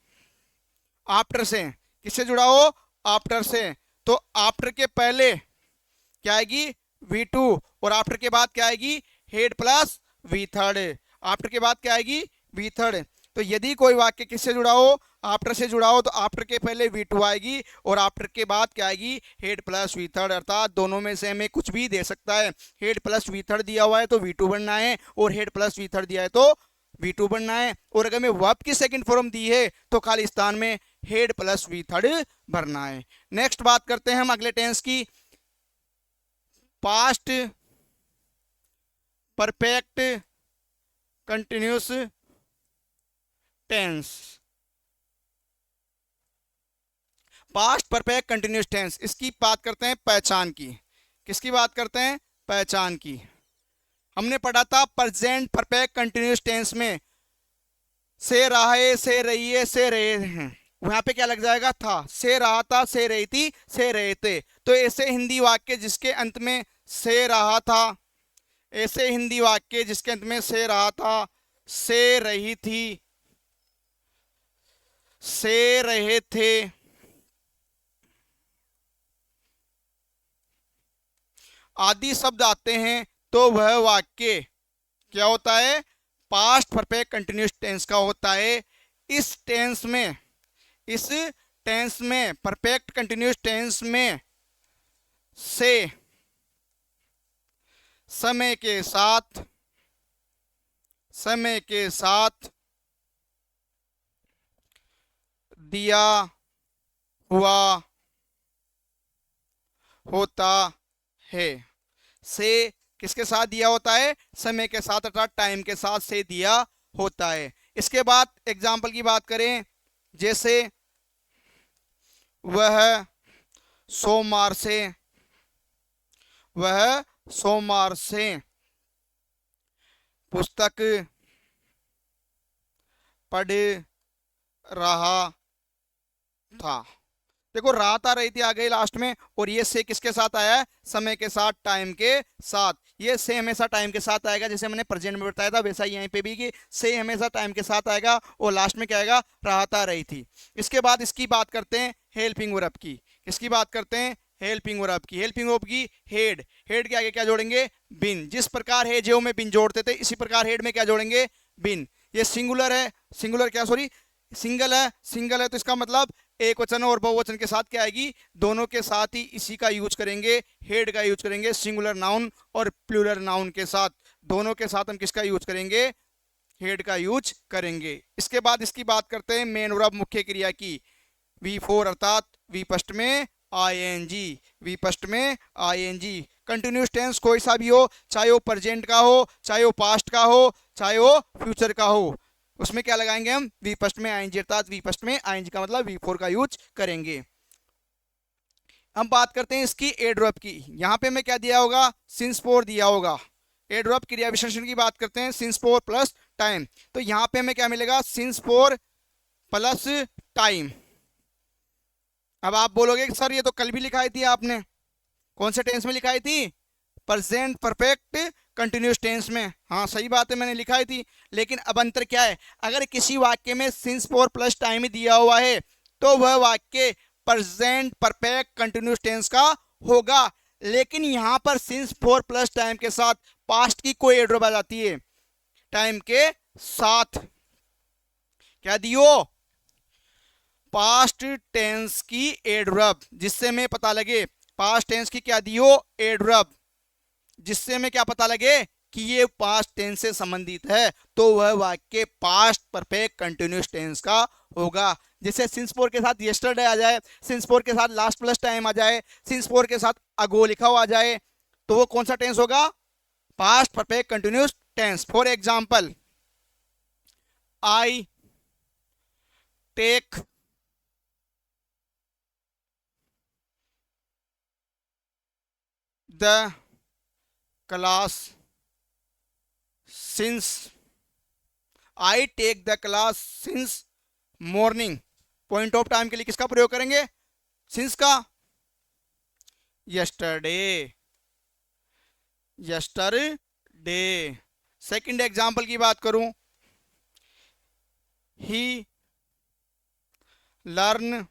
आफ्टर से, किससे जुड़ा हो, आफ्टर से, तो आफ्टर के पहले क्या आएगी, V2, और आफ्टर के बाद क्या आएगी, हेड प्लस V3। आफ्टर के बाद क्या आएगी, V3। तो यदि कोई वाक्य किससे जुड़ा हो, आफ्टर से जुड़ा हो, तो आफ्टर के पहले V2 आएगी और आफ्टर के बाद क्या आएगी, हेड प्लस V3। अर्थात दोनों में से हमें कुछ भी दे सकता है। हेड प्लस V3 दिया हुआ है तो V2 बनना है, और हेड प्लस V3 दिया है तो V2 बनना है। और अगर हमें वर्ब की सेकंड फॉर्म दी है तो खाली स्थान में हेड प्लस V3 भरना है। नेक्स्ट बात करते हैं हम अगले टेंस की, past perfect continuous tense. Past perfect continuous tense, इसकी बात करते हैं पहचान की। किसकी बात करते हैं, पहचान की। हमने पढ़ा था प्रेजेंट परफेक्ट कंटिन्यूस टेंस में से रहा है, से रही है, से रहे हैं, वहां पे क्या लग जाएगा, था। से रहा था, से रही थी, से रहे थे। तो ऐसे हिंदी वाक्य जिसके अंत में से रहा था, ऐसे हिंदी वाक्य जिसके अंत में से रहा था, से रही थी, से रहे थे, आदि शब्द आते हैं तो वह वाक्य क्या होता है, पास्ट परफेक्ट कंटिन्यूस टेंस का होता है। इस टेंस में परफेक्ट कंटिन्यूस टेंस में से समय के साथ दिया हुआ होता है। से किसके साथ दिया होता है, समय के साथ, अर्थात टाइम के साथ से दिया होता है। इसके बाद एग्जाम्पल की बात करें, जैसे वह सोमवार से पुस्तक पढ़ रहा था। देखो रात आ रही थी आ गई लास्ट में, और ये से किसके साथ आया है, समय के साथ, टाइम के साथ। ये से हमेशा टाइम के साथ आएगा, जैसे मैंने प्रेजेंट में बताया था वैसा यहीं पे भी कि से हमेशा टाइम के साथ आएगा, और लास्ट में क्या आएगा, रात आ रही थी। इसके बाद इसकी बात करते हैं हेल्पिंग वर्ब की। किसकी बात करते हैं, हेल्पिंग वर्ब की। हेल्पिंग वर्ब की हेड के आगे क्या जोड़ेंगे, बिन। जिस प्रकार है जो में बिन जोड़ते थे, इसी प्रकार हेड में क्या जोड़ेंगे, बिन। ये सिंगुलर है, सिंगल है तो इसका मतलब एक वचन और बहुवचन के साथ क्या आएगी, दोनों के साथ ही इसी का यूज करेंगे, हेड का यूज करेंगे। सिंगुलर नाउन और प्लूरल नाउन के साथ, दोनों के साथ हम किसका यूज करेंगे, हेड का यूज करेंगे। इसके बाद इसकी बात करते हैं मेन वर्ब मुख्य क्रिया की, V4, अर्थात वी फर्स्ट में आईएनजी। कंटिन्यूस टेंस कोई सा भी हो, चाहे वो प्रेजेंट का हो, चाहे वो पास्ट का हो, चाहे वो फ्यूचर का हो, उसमें क्या लगाएंगे हम, वी फर्स्ट में आईएनजी, अर्थात वी फर्स्ट में आईएनजी का मतलब V4 का यूज करेंगे। हम बात करते हैं इसकी एडवर्ब की। यहाँ पे हमें क्या दिया होगा, सिंस 4 दिया होगा। एडवर्ब क्रिया विशेषण की बात करते हैं, सिंस 4 प्लस टाइम। तो यहाँ पे हमें क्या मिलेगा, सिंस फॉर प्लस टाइम। अब आप बोलोगे कि सर ये तो कल भी लिखाई थी आपने, कौन से टेंस में लिखाई थी, प्रेजेंट परफेक्ट कंटिन्यूस टेंस में। हाँ सही बात है, मैंने लिखाई थी, लेकिन अब अंतर क्या है, अगर किसी वाक्य में सिंस फॉर प्लस टाइम ही दिया हुआ है तो वह वाक्य प्रेजेंट परफेक्ट कंटिन्यूस टेंस का होगा। लेकिन यहां पर सिंस फॉर प्लस टाइम के साथ पास्ट की कोई एडवर्ब आ जाती है, टाइम के साथ क्या दियो, पास्ट टेंस की एडवर्ब, जिससे हमें पता लगे पास्ट टेंस की क्या दियो, एडवर्ब, जिससे हमें क्या पता लगे कि ये पास्ट टेंस से संबंधित है, तो वह वाक्य पास्ट परफेक्ट कंटिन्यूस टेंस का होगा। जैसे सिंस फोर के साथ यस्टरडे आ जाए, सिंस फोर के साथ लास्ट प्लस टाइम आ जाए, सिंस फोर के साथ अगो लिखा हुआ आ जाए, तो वो कौन सा टेंस होगा, past perfect continuous tense. For example, I take the class since, I take the class since morning. Point of time के लिए किसका प्रयोग करेंगे, सिंस का, यस्टरडे, यस्टरडे। सेकंड एग्जांपल की बात करूं, he learn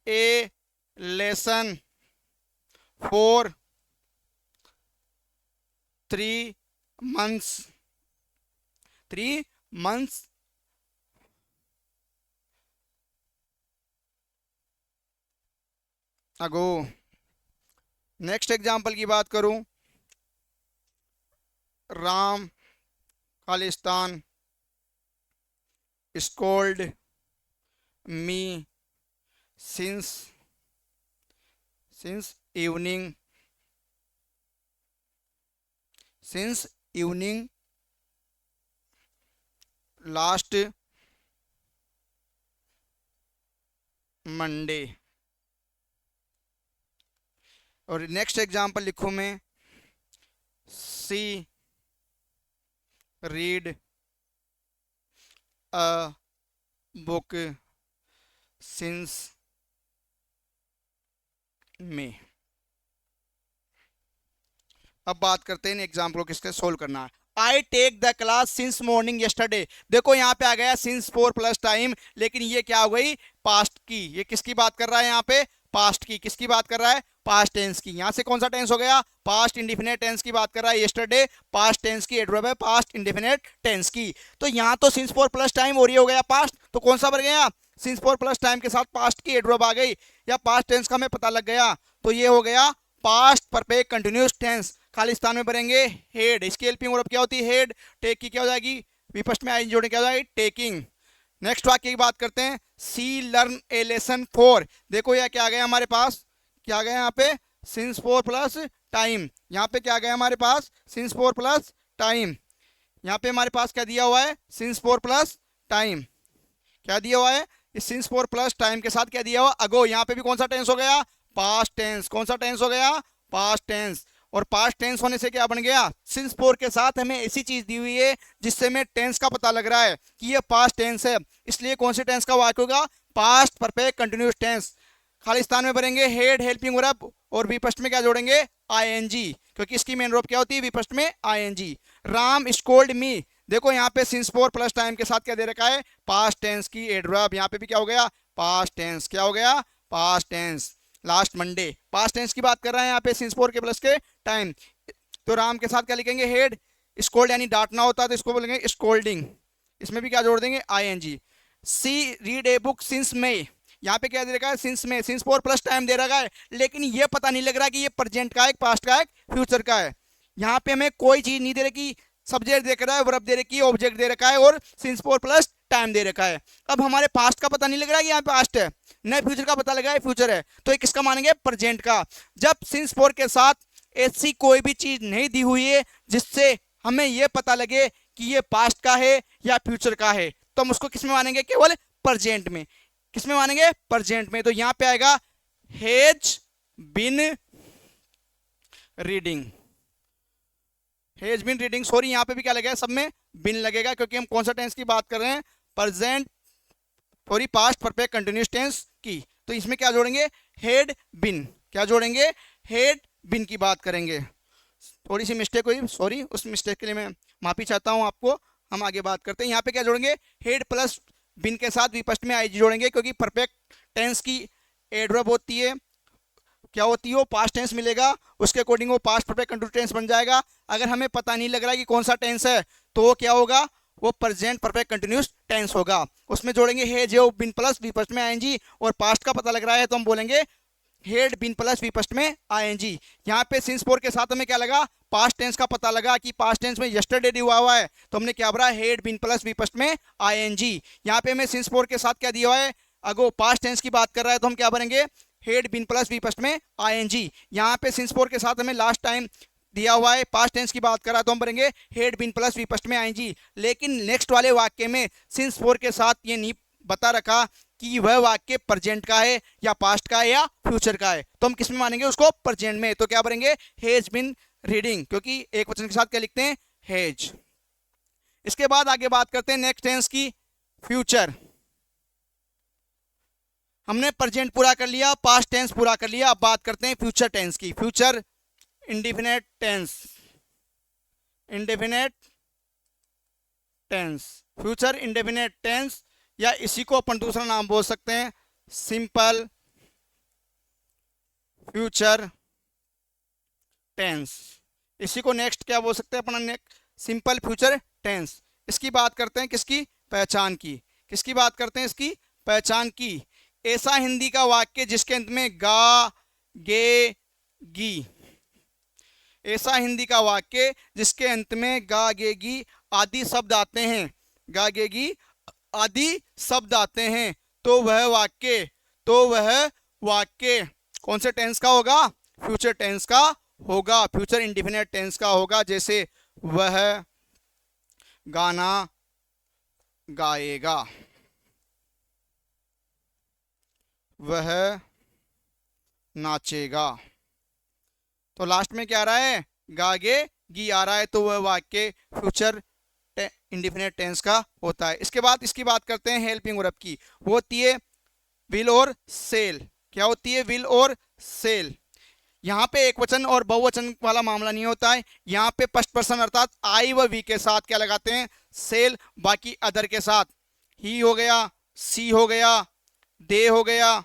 a lesson for 3 months ago. Next example की बात करूं, Ram Khalistan scold me since evening last Monday. और नेक्स्ट एग्जांपल लिखूं मैं, she read a book since May. अब बात करते हैं इन एग्जाम्पल को किसके सोल्व करना है। I take the class since morning yesterday. देखो यहाँ पे आ गया सिंस फॉर प्लस टाइम, लेकिन ये क्या हो गई, पास्ट की। ये किसकी बात कर रहा है यहाँ पे, पास्ट की। किसकी बात कर रहा है, पास्ट टेंस की। यहाँ से कौन सा टेंस हो गया, पास्ट इंडिफिनिट टेंस की बात कर रहा है। यस्टरडे पास्ट टेंस की एडवर्ब है, पास्ट इंडिफिनिट टेंस की। तो यहाँ तो सिंस फॉर प्लस टाइम और ये हो गया पास्ट, तो कौन सा बन गया, सिंस फॉर प्लस टाइम के साथ पास्ट की एडवर्ब आ गई, या पास्ट टेंस का हमें पता लग गया, तो ये हो गया past perfect continuous tense. Khalistan में भरेंगे हेड, इसकी हेल्पिंग वर्ब क्या होती है, हेड। टेक की क्या हो जाएगी, विपक्ष में आई जोड़े क्या हो जाएगी, टेकिंग। नेक्स्ट वाक्य की बात करते हैं, सी लर्न ए लेसन फॉर। देखो यह क्या आ गया हमारे पास, क्या आ गया यहाँ पे, सिंस फॉर प्लस टाइम। यहाँ पे क्या आ गया हमारे पास, सिंस फॉर प्लस टाइम। यहाँ पे हमारे पास क्या दिया हुआ है, सिंस फॉर प्लस टाइम। क्या दिया हुआ है, इस सिंस फॉर प्लस टाइम के साथ क्या दिया हुआ, अगो। यहाँ पे भी कौन सा टेंस हो गया, पास्ट टेंस। कौन सा टेंस हो गया, पास्ट टेंस। और पास्ट टेंस होने से क्या बन गया, सिंस फोर के साथ हमें ऐसी चीज दी हुई है जिससे हमें टेंस का पता लग रहा है कि ये पास्ट टेंस है, इसलिए कौन से टेंस का वाक्य होगा, past perfect continuous tense. Khalistan में भरेंगे हेड हेल्पिंग वर्ब, और विपक्ष में क्या जोड़ेंगे, आईएनजी, क्योंकि इसकी मेन वर्ब क्या होती है, विपक्ष में आईएनजी। राम स्कोल्ड मी। देखो यहाँ पे सिंस फोर प्लस टाइम के साथ क्या दे रखा है, पास्ट टेंस की एडवर्ब। यहाँ पे भी क्या हो गया, पास्ट टेंस। क्या हो गया, past tense. Last Monday past tense की बात कर रहे हैं यहाँ पे, सिंस फोर के प्लस के टाइम। तो राम के साथ क्या लिखेंगे, हेड। स्कोल्ड यानी डांटना होता है तो इसको बोलेंगे स्कोल्डिंग, इसमें भी क्या जोड़ देंगे, ING. She read a book since May. यहाँ पे क्या दे रखा है, सिंस में, सिंस फोर प्लस टाइम दे रखा है, लेकिन ये पता नहीं लग रहा कि ये प्रेजेंट का है, पास्ट का है, फ्यूचर का है। यहाँ पे हमें कोई चीज नहीं दे रखी, सब्जेक्ट देख रहा है, वर्ब दे रखी है, ऑब्जेक्ट दे रखा है, और सिंस फोर प्लस टाइम दे रखा है। अब हमारे पास्ट का पता नहीं लग रहा है कि यहाँ पे पास्ट है, न फ्यूचर का पता लगा है फ्यूचर है, तो ये किसका मानेंगे, प्रेजेंट का। जब सिंस फोर के साथ ऐसी कोई भी चीज नहीं दी हुई है जिससे हमें यह पता लगे कि ये पास्ट का है या फ्यूचर का है, तो हम उसको किसमें मानेंगे, केवल प्रेजेंट में। किसमें मानेंगे, प्रेजेंट में। तो यहां पे आएगा has been reading. Has been reading, sorry यहाँ पे भी क्या लगेगा, सब में बिन लगेगा क्योंकि हम कौन सा टेंस की बात कर रहे हैं, present sorry past perfect continuous tense की। तो इसमें क्या जोड़ेंगे, हेड बिन, क्या जोड़ेंगे, हेड बिन की बात करेंगे। थोड़ी सी मिस्टेक हुई, सॉरी, उस मिस्टेक के लिए मैं माफी चाहता हूं आपको। हम आगे बात करते हैं, यहाँ पे क्या जोड़ेंगे, हेड प्लस बिन के साथ विपस्ट में आईजी जोड़ेंगे क्योंकि परफेक्ट टेंस की एडवर्ब होती है, क्या होती है, वो पास्ट टेंस मिलेगा, उसके अकॉर्डिंग वो पास्ट परफेक्ट कंटिन्यूस टेंस बन जाएगा। अगर हमें पता नहीं लग रहा है कि कौन सा टेंस है तो वो क्या होगा, वो प्रेजेंट परफेक्ट कंटिन्यूस टेंस होगा। उसमें जोड़ेंगे हे जो बिन प्लस विपस्ट में आईएनजी, और पास्ट का पता लग रहा है तो हम बोलेंगे हेड बिन प्लस विपस्ट में आईएनजी। यहाँ पे सिंस फोर के साथ हमें क्या लगा, पास्ट टेंस का पता लगा कि पास्ट टेंस में यस्टरडे हुआ है, तो हमने क्या भरा, हेड बिन प्लस विपस्ट में आईएनजी। यहाँ पे हमें सिंस फोर के साथ क्या दिया हुआ है, अगो पास्ट टेंस की बात कर रहा है तो हम क्या भरेंगे, हेड बिन प्लस विपस्ट में आईएनजी। यहाँ पे सिंस फोर के साथ हमें लास्ट टाइम दिया हुआ है, पास्ट टेंस की बात कर रहा है तो हम भरेंगे हेड बिन प्लस विपस्ट में आईएनजी। लेकिन नेक्स्ट वाले वाक्य में सिंस फोर के साथ ये नहीं बता रखा कि वह वाक्य प्रेजेंट का है या पास्ट का है या फ्यूचर का है, तो हम किस में मानेंगे उसको, प्रेजेंट में। तो क्या भरेंगे, हेज बिन रीडिंग, क्योंकि एक वचन के साथ क्या लिखते हैं, हेज। इसके बाद आगे बात करते हैं नेक्स्ट टेंस की, फ्यूचर। हमने प्रेजेंट पूरा कर लिया, पास्ट टेंस पूरा कर लिया, अब बात करते हैं फ्यूचर टेंस की। Future indefinite tense, indefinite tense, future indefinite tense, या इसी को अपन दूसरा नाम बोल सकते हैं सिंपल फ्यूचर टेंस। इसी को नेक्स्ट क्या बोल सकते हैं अपन, नेक्स्ट सिंपल फ्यूचर टेंस। इसकी बात करते हैं किसकी, पहचान की, किसकी बात करते हैं, इसकी पहचान की। ऐसा हिंदी का वाक्य जिसके अंत में गा गे गी, ऐसा हिंदी का वाक्य जिसके अंत में गा गे गी आदि शब्द आते हैं, गा गे गी आदि शब्द आते हैं, तो वह वाक्य कौन से टेंस का होगा, फ्यूचर टेंस का होगा, फ्यूचर इंडेफिनिट टेंस का होगा। जैसे वह गाना गाएगा, वह नाचेगा, तो लास्ट में क्या आ रहा है, गागे गी आ रहा है, तो वह वाक्य फ्यूचर इंडेफिनिट टेंस का होता है। इसके बाद इसकी बात करते हैं हेल्पिंग वर्ब की, वो होती है विल और सेल। क्या होती है, विल और सेल। यहाँ पे एक वचन और बहुवचन वाला मामला नहीं होता है, यहाँ पे फर्स्ट पर्सन अर्थात आई व वी के साथ क्या लगाते हैं, सेल, बाकी अदर के साथ ही हो गया, सी हो गया, दे हो गया,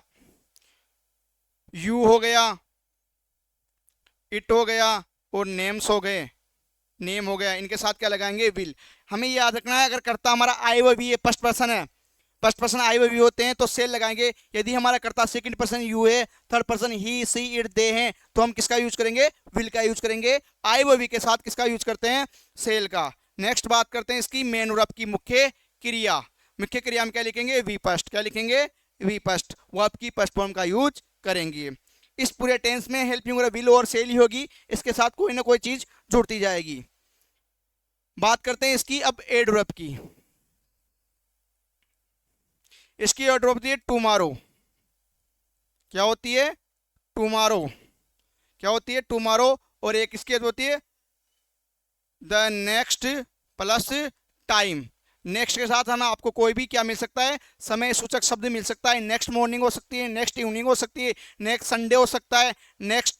यू हो गया, इट हो गया, और नेम्स हो गए, नेम हो गया, इनके साथ क्या लगाएंगे, विल। हमें याद रखना है अगर कर्ता हमारा आई व वी है, फर्स्ट पर्सन है, फर्स्ट पर्सन आई व वी होते हैं तो सेल लगाएंगे। यदि हमारा कर्ता सेकंड पर्सन यू है, third person he she it they हैं, तो हम किसका यूज करेंगे, विल का यूज करेंगे। आई व वी के साथ किसका यूज करते हैं, सेल का। नेक्स्ट बात करते हैं इसकी मेन वर्ब की, मुख्य क्रिया। मुख्य क्रिया में क्या लिखेंगे, वी फर्स्ट, क्या लिखेंगे, वी फर्स्ट, वर्ब की फर्स्ट फॉर्म का यूज करेंगे। इस पूरे टेंस में हेल्पिंग वर्ब विल और सेल ही होगी, इसके साथ कोई ना कोई चीज जुड़ती जाएगी। बात करते हैं इसकी अब एड वर्ब की। इसकी एड वर्ब होती है टुमारो। क्या होती है, टुमारो, क्या होती है, टुमारो। और एक इसकी होती है the next plus time. Next के साथ हमें आपको कोई भी क्या मिल सकता है, समय सूचक शब्द मिल सकता है। नेक्स्ट मॉर्निंग हो सकती है, नेक्स्ट इवनिंग हो सकती है, नेक्स्ट संडे हो सकता है, नेक्स्ट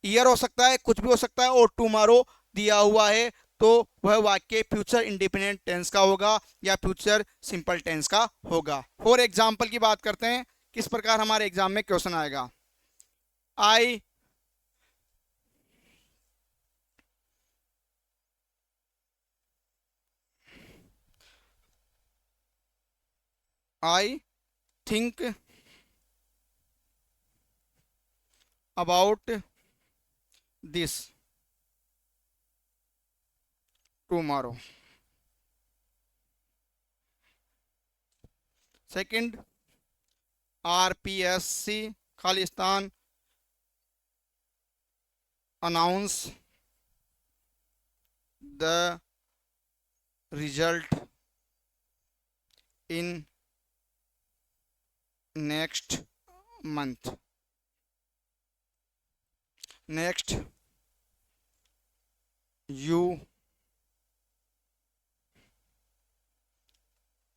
ईयर हो सकता है, कुछ भी हो सकता है। और टुमारो दिया हुआ है तो वह वाक्य फ्यूचर इंडिपेंडेंट टेंस का होगा या फ्यूचर सिंपल टेंस का होगा। फॉर एग्जाम्पल की बात करते हैं, किस प्रकार हमारे एग्जाम में क्वेश्चन आएगा। I think about this tomorrow. Second, RPSC खालिस्तान announce the result in next month. Next, you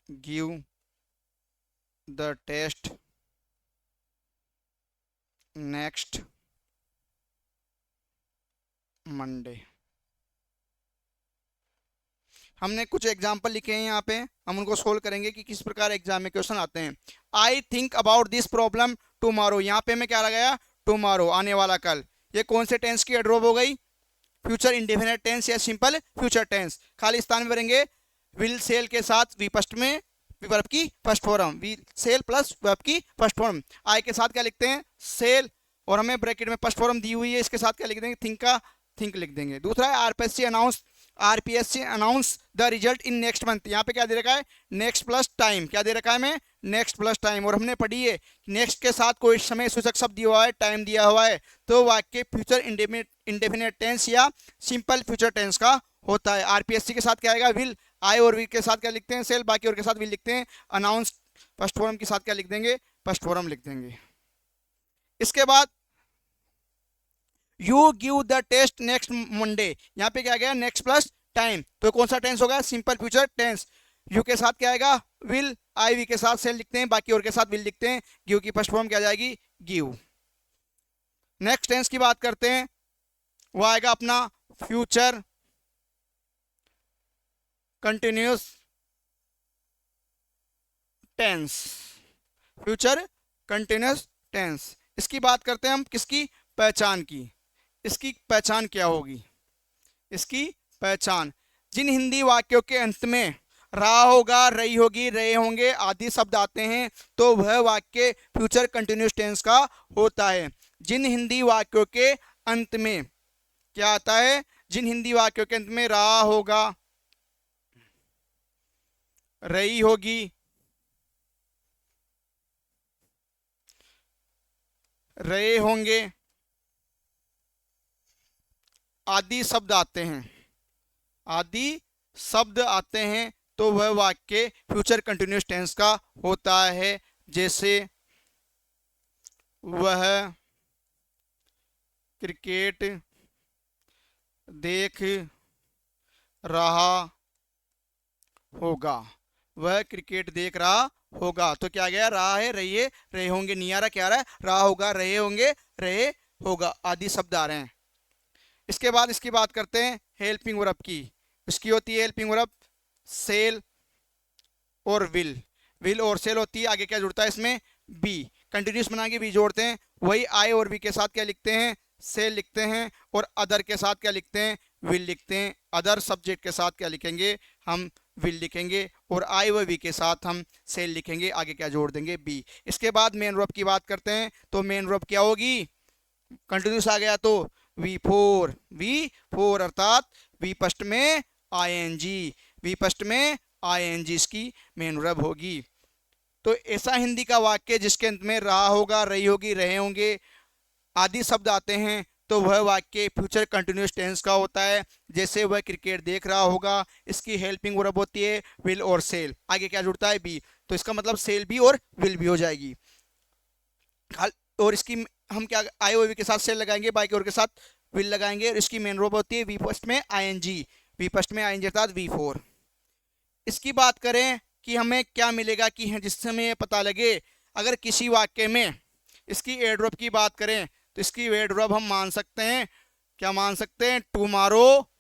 give the test next Monday. हमने कुछ एग्जाम्पल लिखे हैं यहाँ पे, हम उनको सोल्व करेंगे कि किस प्रकार एग्जाम में क्वेश्चन आते हैं। आई think about this problem tomorrow, यहाँ पे मैं क्या लगाया, टुमारो, आने वाला कल। ये कौन से टेंस की एड्रॉप हो गई, फ्यूचर इंडेफिनिट टेंस या सिंपल फ्यूचर टेंस। खाली स्थान में भरेंगे विल सेल के साथ विपस्ट में वर्ब की first form, will shall plus verb की फर्स्ट फॉर्म। आई के साथ क्या लिखते हैं, सेल, और हमें ब्रैकेट में फर्स्ट फॉर्म दी हुई है, इसके साथ क्या लिख देंगे, थिंक का थिंक लिख देंगे। दूसरा है RPSC announce the result in next month. यहाँ पे क्या दे रखा है, नेक्स्ट प्लस टाइम, क्या दे रखा है हमें, नेक्स्ट प्लस टाइम। और हमने पढ़ी है नेक्स्ट के साथ कोई समय सूचक शब्द दिया हुआ है, टाइम दिया हुआ है, तो वाक्य फ्यूचर इंडेफिनिट टेंस या सिंपल फ्यूचर टेंस का होता है। आरपीएससी के साथ क्या आएगा, विल, आई और वी के साथ क्या लिखते हैं, सेल, बाकी और के साथ विल लिखते हैं। अनाउंस फर्स्ट फॉर्म के साथ क्या लिख देंगे, फर्स्ट फॉर्म लिख देंगे। इसके बाद you give the test next Monday, यहाँ पे क्या गया, नेक्स्ट प्लस टाइम, तो कौन सा टेंस होगा, सिंपल फ्यूचर टेंस। यू के साथ क्या आएगा, विल, आई वी के साथ सेल लिखते हैं, बाकी और के साथ विल लिखते हैं। गिव की फर्स्ट फॉर्म क्या जाएगी, गिव। नेक्स्ट टेंस की बात करते हैं, वो आएगा अपना future continuous tense, future continuous tense. इसकी बात करते हैं हम किसकी, पहचान की। इसकी पहचान क्या होगी, इसकी पहचान, जिन हिंदी वाक्यों के अंत में रहा होगा, रही होगी, रहे होंगे आदि शब्द आते हैं, तो वह वाक्य फ्यूचर कंटिन्यूस टेंस का होता है। जिन हिंदी वाक्यों के अंत में क्या आता है, जिन हिंदी वाक्यों के अंत में रहा होगा, रही होगी, रहे होंगे आदि शब्द आते हैं, आदि शब्द आते हैं, तो वह वाक्य फ्यूचर कंटिन्यूस टेंस का होता है। जैसे वह क्रिकेट देख रहा होगा, वह क्रिकेट देख रहा होगा, तो क्या गया, रहा है, रही है, रहे होंगे, नहीं आ रहा, क्या आ रहा है, रहा होगा, रहे होंगे, रहे होगा आदि शब्द आ रहे हैं। इसके बाद इसकी बात करते हैं हेल्पिंग वर्ब की। इसकी होती है हेल्पिंग वर्ब सेल और विल और सेल होती है, आगे क्या जुड़ता है इसमें, बी, कंटिन्यूस बना के बी जोड़ते हैं। वही आई और बी के साथ क्या लिखते हैं, सेल लिखते हैं, और अदर के साथ क्या लिखते हैं, विल लिखते हैं। अदर सब्जेक्ट के साथ क्या लिखेंगे, हम विल लिखेंगे, और आई व वी के साथ हम सेल लिखेंगे, आगे क्या जोड़ देंगे, बी। इसके बाद मेन वर्ब की बात करते हैं, तो मेन वर्ब क्या होगी, कंटिन्यूस आ गया तो वी फोर अर्थात वी फर्स्ट में आईएनजी, वी फर्स्ट में आईएनजी इसकी मेन वर्ब होगी। तो ऐसा हिंदी का वाक्य जिसके अंत में रहा होगा, रही होगी, रहे होंगे आदि शब्द आते हैं, तो वह वाक्य फ्यूचर कंटिन्यूस टेंस का होता है। जैसे वह क्रिकेट देख रहा होगा, इसकी हेल्पिंग वर्ब होती है विल और सेल, आगे क्या जुड़ता है, बी, तो इसका मतलब सेल भी और विल भी हो जाएगी। और इसकी हम क्या आई ओ वी के साथ सेल लगाएंगे, बाकी और के साथ विल लगाएंगे, और इसकी मेन वर्ब होती है वी फर्स्ट में आईएनजी, वी फर्स्ट में आईएनजी अर्थात वी4। इसकी बात करें कि हमें क्या मिलेगा, कि जिससे हमें पता लगे अगर किसी वाक्य में इसकी एडवर्ब की बात करें, तो इसकी एडवर्ब हम मान सकते हैं, क्या मान सकते हैं, टुमारो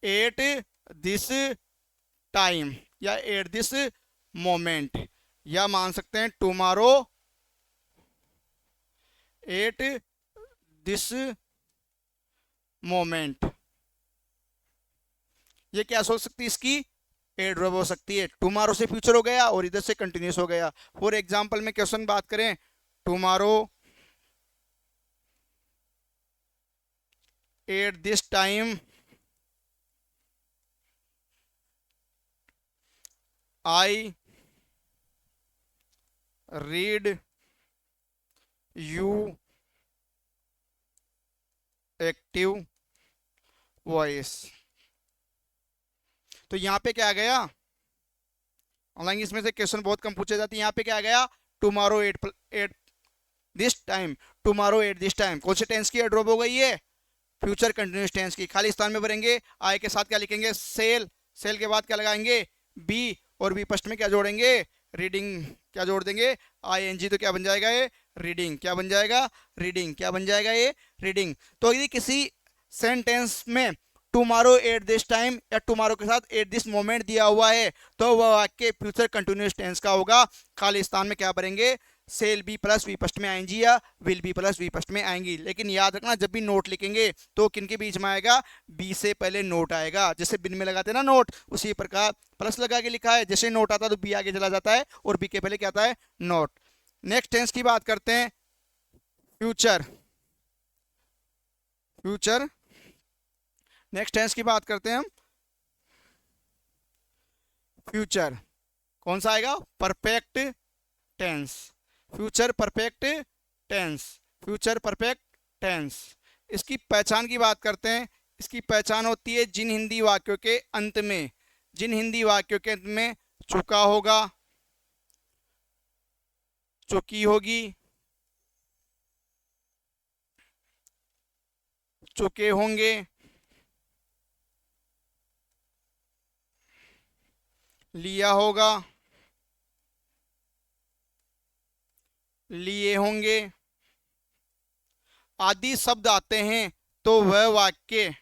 एट दिस टाइम, या एट दिस मोमेंट, या मान सकते हैं टुमारो एट दिस मोमेंट। ये क्या सोच सकती है, इसकी एडवर्ब हो सकती है। टुमारो से फ्यूचर हो गया और इधर से कंटिन्यूस हो गया। फॉर एग्जांपल में क्वेश्चन बात करें, tomorrow at this time I read you active voice. तो यहाँ पे क्या आ गया, ऑनलाइन इसमें से क्वेश्चन बहुत कम पूछे जाते हैं। यहाँ पे क्या आ गया, tomorrow at this time, tomorrow at this time, कौन से टेंस की एडवर्ब हो गई है, फ्यूचर कंटिन्यूस टेंस की। खाली स्थान में भरेंगे, आई के साथ क्या लिखेंगे, सेल, सेल के बाद क्या लगाएंगे, बी, और बी फर्स्ट में क्या जोड़ेंगे, रीडिंग, क्या जोड़ देंगे, आईएनजी, तो क्या बन जाएगा ये, रीडिंग। क्या बन जाएगा, रीडिंग। क्या बन जाएगा ये, रीडिंग। तो यदि किसी सेंटेंस में टुमारो एट दिस टाइम या टुमारो के साथ एट दिस मोमेंट दिया हुआ है तो वह वाक्य फ्यूचर कंटिन्यूस टेंस का होगा। खाली स्थान में क्या भरेंगे, shall be plus V first में आएंगी या will be plus V first में आएंगी। लेकिन याद रखना, जब भी नोट लिखेंगे तो किन के बीच में आएगा, बी से पहले नोट आएगा। जैसे बिन में लगाते हैं ना नोट, उसी प्रकार प्लस लगा के लिखा है, जैसे नोट आता है तो बी आगे चला जाता है और बी के पहले क्या आता है, नोट। नेक्स्ट टेंस की बात करते हैं, फ्यूचर। फ्यूचर, नेक्स्ट टेंस की बात करते हैं हम, फ्यूचर कौन सा आएगा, perfect tense. Future perfect tense, future perfect tense. इसकी पहचान की बात करते हैं। इसकी पहचान होती है जिन हिंदी वाक्यों के अंत में, जिन हिंदी वाक्यों के अंत में चुका होगा, चुकी होगी, चुके होंगे, लिया होगा, लिए होंगे आदि शब्द आते हैं तो वह वाक्य,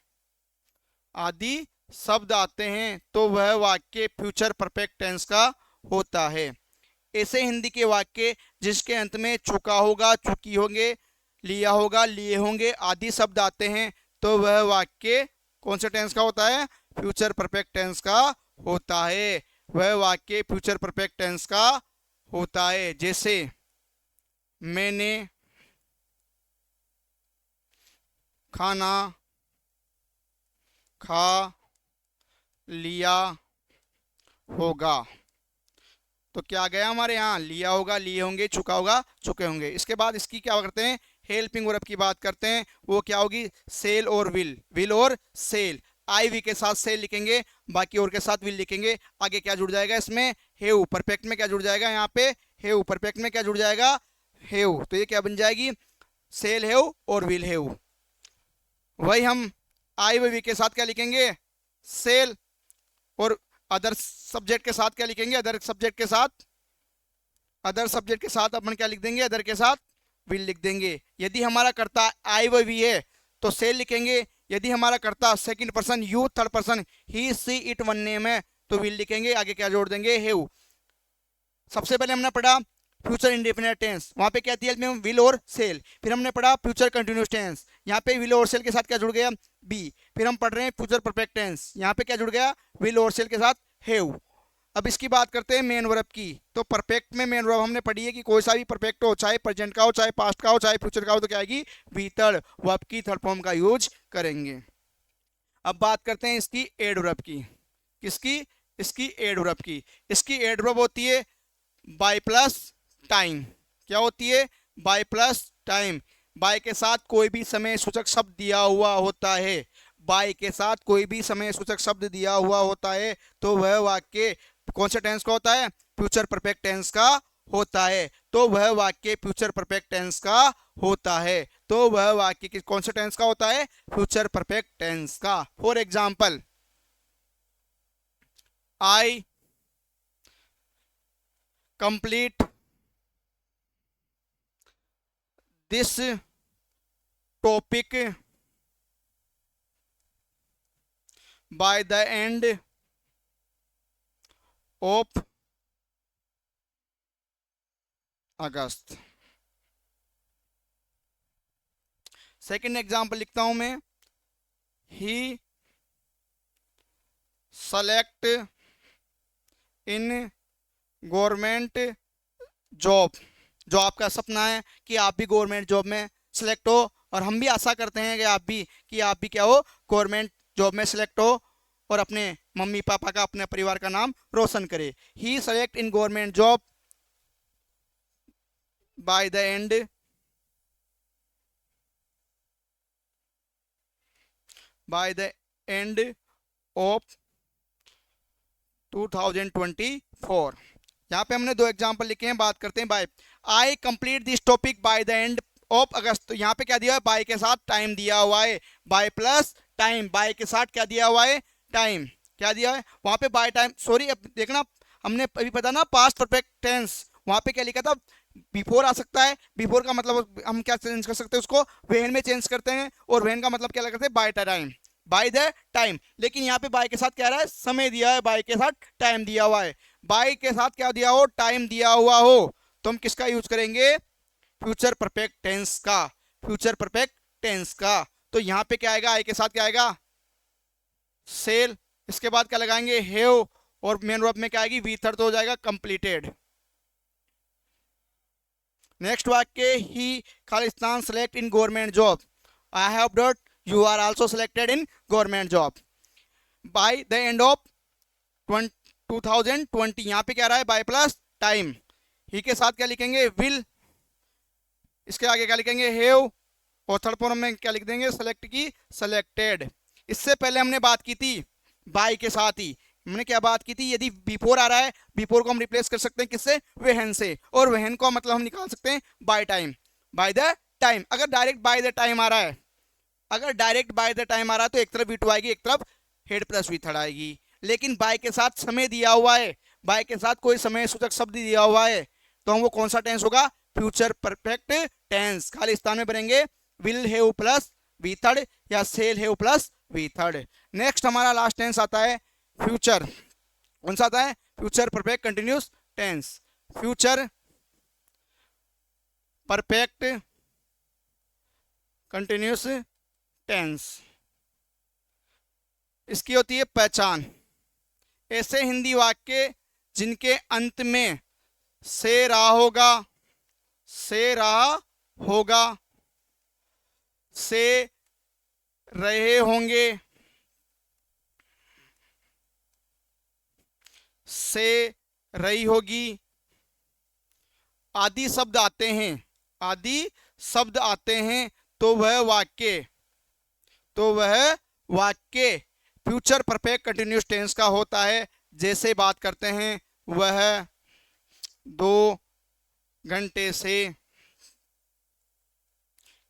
आदि शब्द आते हैं तो वह वाक्य फ्यूचर परफेक्ट टेंस का होता है। ऐसे हिंदी के वाक्य जिसके अंत में चुका होगा, चुकी होंगे, लिया होगा, लिए होंगे आदि शब्द आते हैं तो वह वाक्य कौन से टेंस का होता है, फ्यूचर परफेक्ट टेंस का होता है। वह वाक्य फ्यूचर परफेक्ट टेंस का होता है। जैसे मैंने खाना खा लिया होगा, तो क्या गया हमारे यहाँ, लिया होगा, लिए होंगे, चुका होगा, चुके होंगे। इसके बाद इसकी क्या करते हैं, हेल्पिंग वर्ब की बात करते हैं। वो क्या होगी, सेल और विल, विल और सेल। आई वी के साथ सेल लिखेंगे, बाकी और के साथ विल लिखेंगे। आगे क्या जुड़ जाएगा इसमें, हेव। परफेक्ट में क्या जुड़ जाएगा यहाँ पे, हेव। परफेक्ट में क्या जुड़ जाएगा, हेव। तो ये क्या बन जाएगी, सेल हेव और विल हेव। वही हम आई व वी के साथ क्या लिखेंगे, सेल, और अदर सब्जेक्ट के साथ क्या लिखेंगे, अदर सब्जेक्ट के साथ, अदर सब्जेक्ट के साथ अपन क्या लिख देंगे, अदर के साथ विल लिख देंगे। यदि हमारा कर्ता आई व वी है तो सेल लिखेंगे। यदि हमारा कर्ता second person you, third person he, she, it, one name है तो विल लिखेंगे। आगे क्या जोड़ देंगे, हेव। सबसे पहले हमने पढ़ा फ्यूचर इंडेफिनिट टेंस, वहां पे क्या दिया में विल और सेल। फिर हमने पढ़ा फ्यूचर कंटिन्यूस टेंस, यहाँ पे विल और सेल के साथ क्या जुड़ गया, बी। फिर हम पढ़ रहे हैं फ्यूचर परफेक्ट टेंस, यहाँ पे क्या जुड़ गया, विल और सेल के साथ हेव। अब इसकी बात करते हैं मेन वर्ब की। तो परफेक्ट में मेन वर्ब हमने पढ़ी है कि कोई सा भी परफेक्ट हो, चाहे प्रेजेंट का हो, चाहे पास्ट का हो, चाहे फ्यूचर का हो, तो क्या आएगी, बी थर्ड वर्ब की थर्ड फॉर्म का यूज करेंगे। अब बात करते हैं इसकी एड वर्ब की। किसकी, इसकी एड वर्ब की। इसकी एड वर्ब होती है बाय प्लस टाइम। क्या होती है, बाय प्लस टाइम। बाय के साथ कोई भी समय सूचक शब्द दिया हुआ होता है, बाय के साथ कोई भी समय सूचक शब्द दिया हुआ होता है तो वह वाक्य कौन से टेंस का होता है, फ्यूचर परफेक्ट टेंस का होता है। तो वह वाक्य फ्यूचर परफेक्ट टेंस का होता है। तो वह वाक्य कौन से टेंस का होता है, फ्यूचर परफेक्ट टेंस का। For example, I complete this topic by the end of August. Second example लिखता हूं मैं, ही सेलेक्ट इन गवर्नमेंट जॉब। जो आपका सपना है कि आप भी गवर्नमेंट जॉब में सिलेक्ट हो, और हम भी आशा करते हैं कि आप भी क्या हो, गवर्नमेंट जॉब में सिलेक्ट हो और अपने मम्मी पापा का, अपने परिवार का नाम रोशन करे। He select in government job by the end of 2024। यहाँ पे हमने दो एग्जाम्पल लिखे हैं। बात करते हैं by. I complete this topic by the end of August, तो यहाँ पे क्या दिया है, बाय के साथ टाइम दिया हुआ है, बाय प्लस टाइम, बाय के साथ क्या दिया हुआ है, टाइम, क्या दिया है वहां पे, बाय टाइम, सॉरी अब देखना हमने अभी पता ना पास्ट परफेक्ट टेंस, वहां पे क्या लिखा था, बिफोर आ सकता है, बिफोर का मतलब हम क्या चेंज कर सकते हैं उसको, व्हेन में चेंज करते हैं, और व्हेन का मतलब क्या करते हैं, by time, by the time, लेकिन यहाँ पे बाय के साथ क्या रहा है, समय दिया है, बाय के साथ टाइम दिया हुआ है, बाय के साथ क्या दिया हो, टाइम दिया हुआ हो, तो हम किसका यूज करेंगे, फ्यूचर परफेक्ट टेंस का, फ्यूचर परफेक्ट टेंस का। तो यहां पे क्या आएगा, आई के साथ क्या आएगा, सेल, इसके बाद क्या लगाएंगे, हेव, और मेन वर्ब में क्या आएगी, वी थर्ड, तो हो जाएगा कंप्लीटेड। नेक्स्ट वाक्य, he Khalistan select in government job, I have dot, you are also selected in government job by the end of 2020, यहाँ पे क्या रहा है, बाय प्लस टाइम, ही के साथ क्या लिखेंगे, विल, इसके आगे क्या लिखेंगे, हेव, और थर्ड फॉर्म में क्या लिख देंगे, सेलेक्ट की, सेलेक्टेड। इससे पहले हमने बात की थी बाय के साथ ही, हमने क्या बात की थी, यदि बिफोर आ रहा है, बिफोर को हम रिप्लेस कर सकते हैं किससे, वेहन से, और वेहन को मतलब हम निकाल सकते हैं by time, by the time. अगर डायरेक्ट बाय द टाइम आ रहा है, अगर डायरेक्ट बाय द टाइम आ रहा है तो एक तरफ वी टू आएगी, एक तरफ हेड प्लस वी थर्ड आएगी, लेकिन बाय के साथ समय दिया हुआ है, बाय के साथ कोई समय सूचक शब्द दिया हुआ है, तो हम वो कौन सा टेंस होगा, फ्यूचर परफेक्ट टेंस, खालिस्तान में बनेंगे will have plus we third या shall have plus we third. Next हमारा लास्ट टेंस आता है फ्यूचर, कौन सा आता है, future perfect continuous tense, future perfect continuous tense, इसकी होती है पहचान, ऐसे हिंदी वाक्य जिनके अंत में से रहा होगा, से रहा होगा, से रहे होंगे, से रही होगी आदि शब्द आते हैं, आदि शब्द आते हैं, तो वह वाक्य, तो वह वाक्य फ्यूचर परफेक्ट कंटिन्यूस टेंस का होता है। जैसे बात करते हैं, वह 2 घंटे से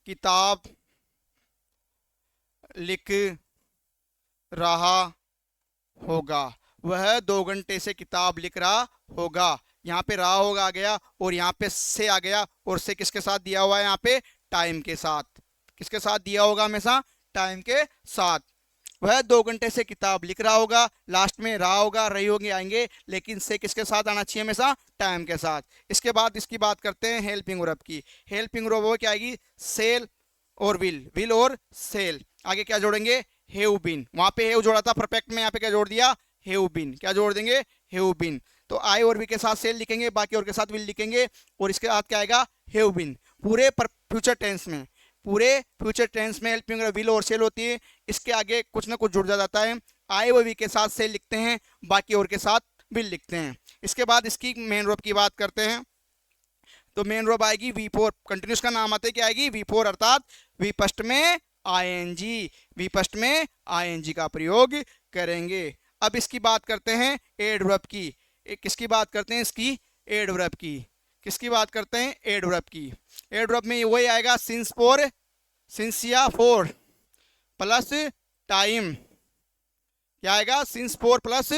किताब लिख रहा होगा, वह 2 घंटे से किताब लिख रहा होगा, यहाँ पे रहा होगा आ गया, और यहाँ पे से आ गया, और से किसके साथ दिया हुआ है, यहाँ पे टाइम के साथ, किसके साथ दिया होगा, हमेशा टाइम के साथ, वह 2 घंटे से किताब लिख रहा होगा, लास्ट में रहा होगा, रही होगी आएंगे, लेकिन से किसके साथ आना चाहिए, हमेशा टाइम के साथ। इसके बाद इसकी बात करते हैं हेल्पिंग वर्ब की, हेल्पिंग वर्ब वो क्या आएगी, सेल और विल और सेल, आगे क्या जोड़ेंगे, हैव बीन, वहां पे हैव जोड़ा था परफेक्ट में, यहाँ पे क्या जोड़ दिया, हैव बीन, क्या जोड़ देंगे, हैव बीन, तो आई और बी के साथ सेल लिखेंगे, बाकी और के साथ विल लिखेंगे, और इसके साथ क्या आएगा, हैव बीन, पूरे फ्यूचर टेंस में, पूरे फ्यूचर टेंस में हेल्पिंग विल और सेल होती है, इसके आगे कुछ ना कुछ जुड़ जाता है, आई व वी के साथ सेल लिखते हैं, बाकी और के साथ विल लिखते हैं। इसके बाद इसकी मेन वर्ब की बात करते हैं, तो मेन वर्ब आएगी V4, कंटिन्यूस का नाम आते क्या आएगी, V4, अर्थात विपस्ट में आईएनजी, विपस्ट में आईएनजी का प्रयोग करेंगे। अब इसकी बात करते हैं एडवर्ब की, किसकी बात करते हैं, इसकी एडवर्ब की, किसकी बात करते हैं, एडवर्ब की। एडवर्ब में वही आएगा सिंस फोर, सिंसिया फोर प्लस टाइम, क्या आएगा, since four plus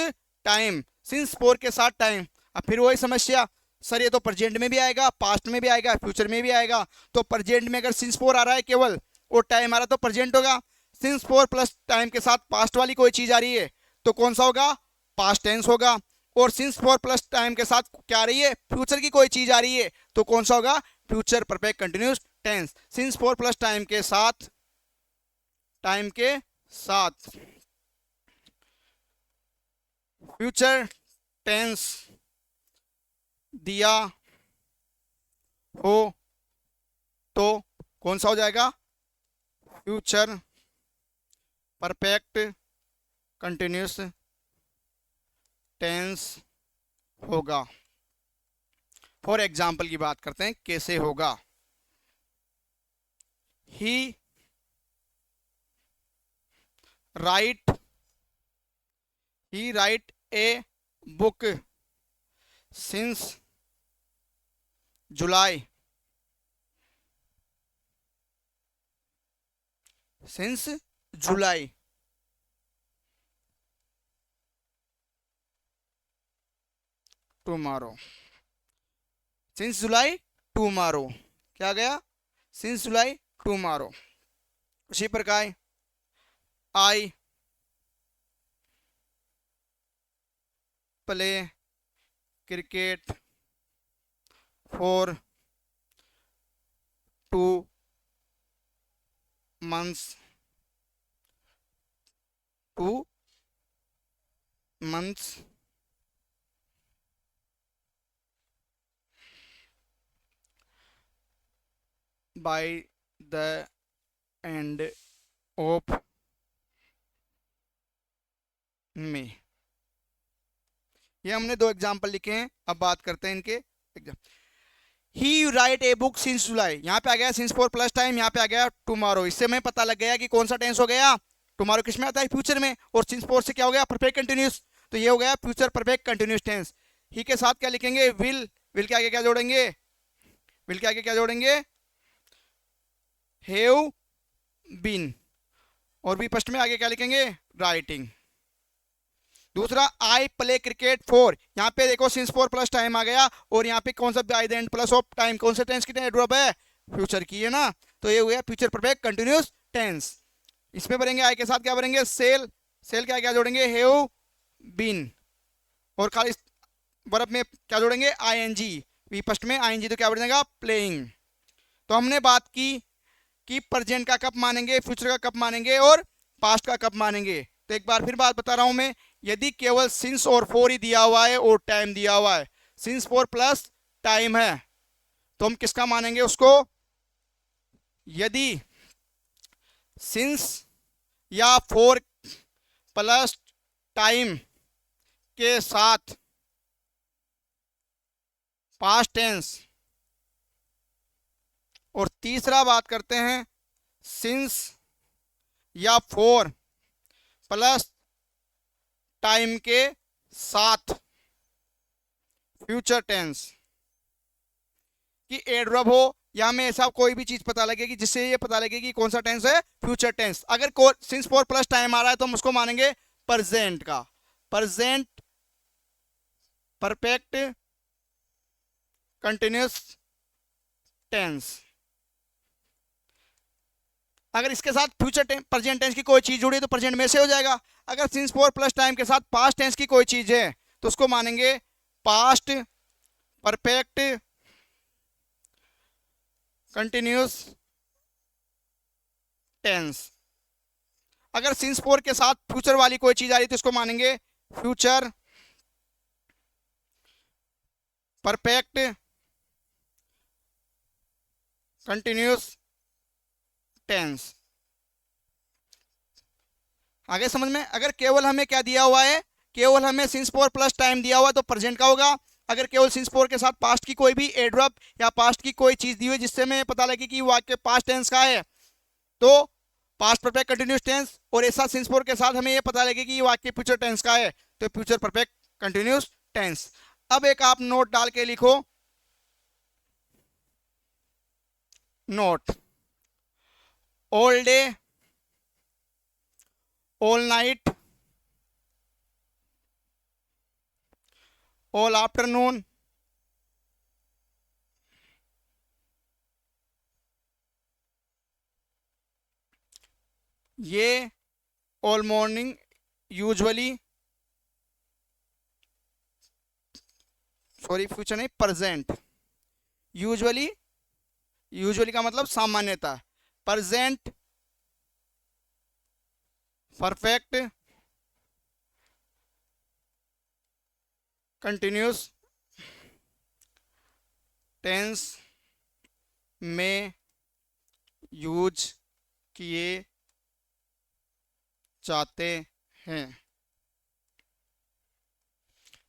time, since four के साथ टाइम। अब फिर वही समस्या, सर ये तो प्रेजेंट में भी आएगा, पास्ट में भी आएगा, फ्यूचर में भी आएगा, तो प्रेजेंट में अगर सिंस फोर आ रहा है केवल और टाइम आ रहा है तो प्रेजेंट होगा, सिंस फोर प्लस टाइम के साथ पास्ट वाली कोई चीज आ रही है तो कौन सा होगा, पास्ट टेंस होगा, और सिंस फोर प्लस टाइम के साथ क्या आ रही है, फ्यूचर की कोई चीज आ रही है तो कौन सा होगा, future perfect continuous tense, since four plus time के साथ, टाइम के साथ फ्यूचर टेंस दिया हो तो कौन सा हो जाएगा, फ्यूचर परफेक्ट कंटिन्यूस टेंस होगा। फॉर एग्जाम्पल की बात करते हैं कैसे होगा, he write a book since July since July, tomorrow, since July tomorrow, क्या गया, सिंस जुलाई टुमारो। उसी प्रकार I play cricket for 2 months, 2 months by the end of May। ये हमने 2 एग्जाम्पल लिखे हैं। अब बात करते हैं इनके exam. He write a book since जुलाई, यहाँ पे आ गया सिंस फॉर प्लस टाइम, यहाँ पे आ गया टुमारो। इससे हमें पता लग गया कि कौन सा टेंस हो गया, टुमारो किस में आता है, फ्यूचर में, और सिंस फॉर से क्या हो गया, परफेक्ट कंटिन्यूस, तो ये हो गया फ्यूचर परफेक्ट कंटिन्यूस टेंस। ही के साथ क्या लिखेंगे, विल, विल के आगे क्या जोड़ेंगे, विल के आगे क्या जोड़ेंगे, हैव बीन, और बी फर्स्ट में आगे क्या लिखेंगे, राइटिंग। दूसरा आई प्ले क्रिकेट फॉर, यहाँ पे देखो सिंस फॉर प्लस टाइम आ गया, और यहाँ पे कौन सा bye the and plus of time, कौन सा टेंस की एडवर्ब है, फ्यूचर की है ना, तो ये हो गया फ्यूचर परफेक्ट कंटिन्यूस टेंस। इसमें भरेंगे आई के साथ क्या भरेंगे, सेल, सेल क्या क्या जोड़ेंगे, हैव बीन, और खाली वर्ब में क्या जोड़ेंगे, आईएनजी, वी फर्स्ट में आईएनजी, तो क्या बनेगा, प्लेइंग। तो हमने बात की कि प्रेजेंट का कब मानेंगे, फ्यूचर का कब मानेंगे, और पास्ट का कब मानेंगे। तो एक बार फिर बात बता रहा हूं मैं, यदि केवल सिंस और फॉर ही दिया हुआ है और टाइम दिया हुआ है, सिंस फॉर प्लस टाइम है, तो हम किसका मानेंगे उसको, यदि सिंस या फॉर प्लस टाइम के साथ पास्ट टेंस, और तीसरा बात करते हैं सिंस या फॉर प्लस टाइम के साथ फ्यूचर टेंस की एडवर्ब हो, या हमें ऐसा कोई भी चीज पता लगेगी जिससे ये पता लगेगी कौन सा टेंस है, फ्यूचर टेंस। अगर सिंस फॉर प्लस टाइम आ रहा है तो हम उसको मानेंगे प्रेजेंट का, प्रेजेंट परफेक्ट कंटिन्यूस टेंस। अगर इसके साथ फ्यूचर प्रेजेंट टेंस की कोई चीज जुड़ी तो प्रेजेंट में से हो जाएगा। अगर सिंस फॉर प्लस टाइम के साथ पास्ट टेंस की कोई चीज है तो उसको मानेंगे पास्ट परफेक्ट कंटिन्यूस टेंस। अगर सिंस फॉर के साथ फ्यूचर वाली कोई चीज आ रही तो उसको मानेंगे फ्यूचर परफेक्ट कंटिन्यूस टेंस। आगे समझ में, अगर केवल हमें क्या दिया हुआ है, केवल हमें सिंस फॉर प्लस टाइम दिया हुआ है तो प्रेजेंट का होगा। अगर केवल सिंस फॉर के साथ पास्ट की कोई भी एडवर्ब या पास्ट की कोई चीज दी हुई जिससे हमें पता लगे कि वाक्य पास्ट टेंस का है तो पास्ट परफेक्ट कंटिन्यूस टेंस, और ऐसा सिंस फॉर के साथ हमें ये पता लगे कि वाक्य फ्यूचर टेंस का है तो फ्यूचर परफेक्ट कंटिन्यूस टेंस। अब एक आप नोट डाल के लिखो, note, all day, all night, all afternoon, ये all morning, usually, sorry future नहीं प्रेजेंट, यूजुअली, यूजुअली का मतलब सामान्यतः, प्रेजेंट परफेक्ट कंटिन्यूस टेंस में यूज किए जाते हैं।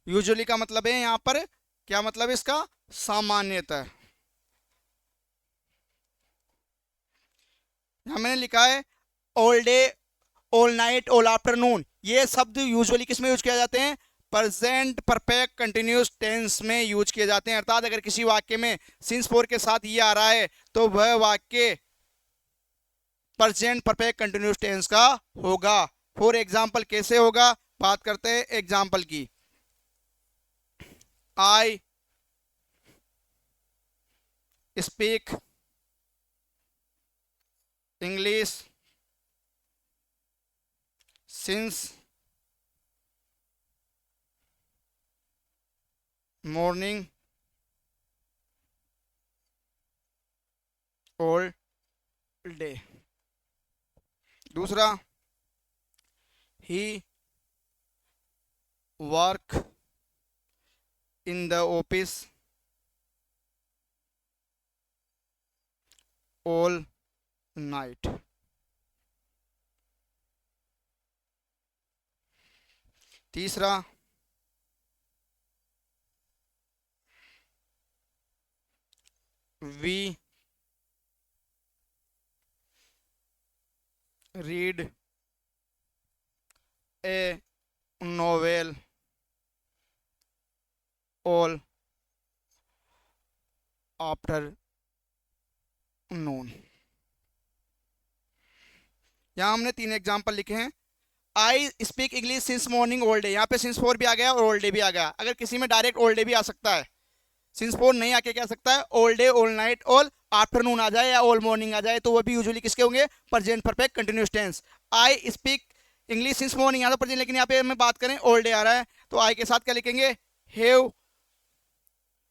यूजुअली का मतलब है यहां पर क्या मतलब है इसका, सामान्यतः। यहां मैंने लिखा है all day, all night, all afternoon, ये शब्द यूजुअली किस में यूज किया जाते हैं, प्रेजेंट परफेक्ट कंटिन्यूस टेंस में यूज किए जाते हैं। अर्थात अगर किसी वाक्य में सिंस फॉर के साथ ये आ रहा है तो वह वाक्य प्रेजेंट परफेक्ट कंटिन्यूअस टेंस का होगा। फॉर एग्जाम्पल कैसे होगा, बात करते हैं एग्जाम्पल की। I speak English since morning all day. दूसरा, he work in the office all night. तीसरा, we read a novel all afternoon. यहाँ हमने 3 एग्जाम्पल लिखे हैं। I speak English since morning all day, यहाँ पे सिंस 4 भी आ गया और ऑल डे भी आ गया। अगर किसी में डायरेक्ट ऑल डे भी आ सकता है, सिंस 4 नहीं आके क्या सकता है, all day, all night, all afternoon आ जाए या ऑल मॉर्निंग आ जाए, तो वो भी यूजुअली किसके होंगे, present perfect continuous tense. I speak English since morning यहाँ तो प्रेजेंट, लेकिन यहाँ पे हमें बात करें ऑल डे आ रहा है, तो आई के साथ क्या लिखेंगे, हैव।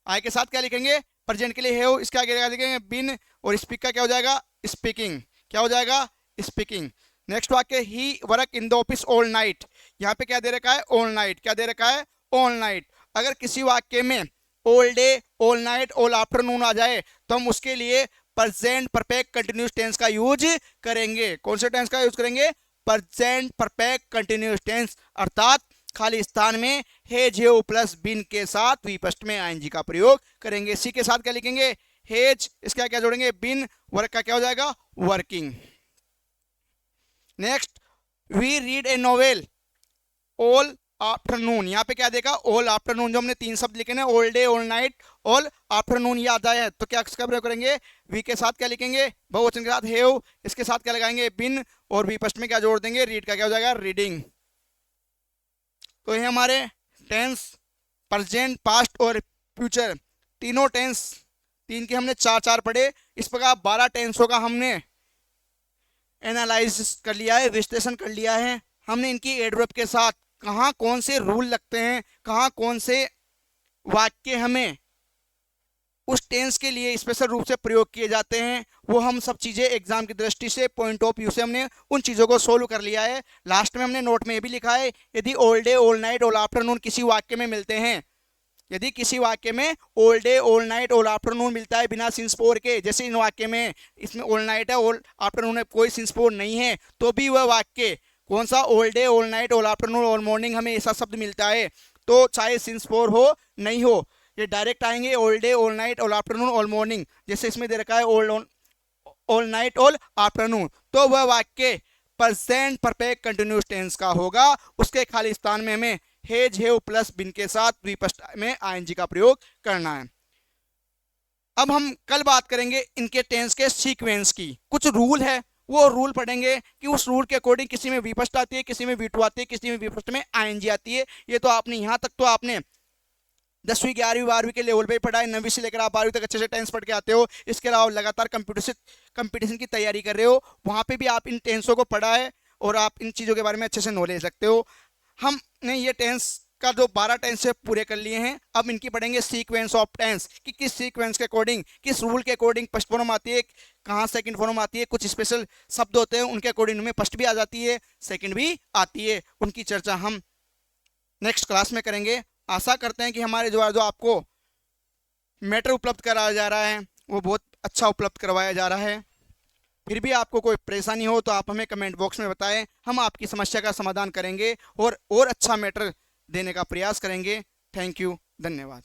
आई के साथ क्या लिखेंगे, प्रेजेंट के लिए हैव, इसके आगे क्या लिखेंगे, बिन, और स्पीक का क्या हो जाएगा, स्पीकिंग। क्या हो जाएगा, स्पीकिंग। नेक्स्ट वाक्य, he work in the office all night, यहाँ पे क्या दे रखा है, ऑल नाइट। क्या दे रखा है, ऑल नाइट। अगर किसी वाक्य में all day, all night, all afternoon आ जाए तो हम उसके लिए प्रेजेंट परफेक्ट कंटिन्यूअस टेंस का यूज करेंगे। कौन से टेंस का यूज करेंगे, प्रेजेंट परफेक्ट कंटिन्यूअस टेंस, अर्थात खाली स्थान में हेज हेव प्लस बिन के साथ विपस्ट में आईएनजी का प्रयोग करेंगे। सी के साथ क्या लिखेंगे, हेज, इसका क्या जोड़ेंगे, बिन, वर्क का क्या हो जाएगा, working. Next, we read a novel all afternoon, यहाँ पे क्या देखा, ऑल आफ्टरनून। जो हमने 3 शब्द लिखे ना, all day, all night, all afternoon, ये आता है, तो क्या इसका प्रयोग करेंगे, वी के साथ क्या लिखेंगे, बहुवचन के साथ हैव, इसके साथ क्या लगाएंगे, बिन, और विपस्ट में क्या जोड़ देंगे, रीड का क्या हो जाएगा, रीडिंग। तो ये हमारे टेंस प्रेजेंट, पास्ट और फ्यूचर, तीनों टेंस, 3 के हमने 4 पढ़े। इस प्रकार 12 टेंसों का हमने एनालाइज कर लिया है, विश्लेषण कर लिया है। हमने इनकी एडवर्ब के साथ कहाँ कौन से रूल लगते हैं, कहाँ कौन से वाक्य हमें उस टेंस के लिए स्पेशल रूप से प्रयोग किए जाते हैं, वो हम सब चीज़ें एग्जाम की दृष्टि से, पॉइंट ऑफ व्यू से हमने उन चीज़ों को सोल्व कर लिया है। लास्ट में हमने नोट में ये भी लिखा है, यदि all day, all night, all afternoon किसी वाक्य में मिलते हैं, यदि किसी वाक्य में all day, all night, all afternoon मिलता है बिना सिंस 4 के, जैसे इन वाक्य में इसमें ऑल नाइट है, ऑल आफ्टरनून है, कोई सिंस 4 नहीं है, तो भी वह वाक्य कौन सा, all day, all night, all afternoon, all morning, हमें ऐसा शब्द मिलता है, तो चाहे सिंस 4 हो नहीं हो, ये डायरेक्ट आएंगे all day, all night, all afternoon, all morning. जैसे इसमें दे रखा है ऑल नाइट, ऑल आफ्टरनून, तो वह वाक्य प्रेजेंट परफेक्ट कंटिन्यूअस टेंस का होगा। उसके खाली स्थान में हमें हेज हेव प्लस बिन के साथ विपस्ट में आईएनजी का प्रयोग करना है। अब हम कल बात करेंगे इनके टेंस के सीक्वेंस की। कुछ रूल है, वो रूल पढ़ेंगे कि उस रूल के अकॉर्डिंग किसी में विपस्ट आती है, किसी में V2 आती है, किसी में विपस्ट में आईएनजी आती है। ये तो आपने यहाँ तक तो आपने 10वीं 11वीं 12वीं के लेवल पे पढ़ा है, 9वीं से लेकर आप 12वीं तक अच्छे से टेंस पढ़ के आते हो। इसके अलावा लगातार कंपटीशन की तैयारी कर रहे हो, वहाँ पे भी आप इन टेंसों को पढ़ा है और आप इन चीज़ों के बारे में अच्छे से नॉलेज रखते हो। हमने ये टेंस का जो 12 टेंस पूरे कर लिए हैं, अब इनकी पढ़ेंगे सीक्वेंस ऑफ टेंस, कि किस सीक्वेंस के अकॉर्डिंग, किस रूल के अकॉर्डिंग फर्स्ट फॉर्म आती है, कहाँ सेकंड फॉर्म आती है। कुछ स्पेशल शब्द होते हैं उनके अकॉर्डिंग में फर्स्ट भी आ जाती है, सेकंड भी आती है। उनकी चर्चा हम नेक्स्ट क्लास में करेंगे। आशा करते हैं कि हमारे जो आपको मैटर उपलब्ध कराया जा रहा है वो बहुत अच्छा उपलब्ध करवाया जा रहा है। फिर भी आपको कोई परेशानी हो तो आप हमें कमेंट बॉक्स में बताएं, हम आपकी समस्या का समाधान करेंगे और अच्छा मैटर देने का प्रयास करेंगे। थैंक यू, धन्यवाद।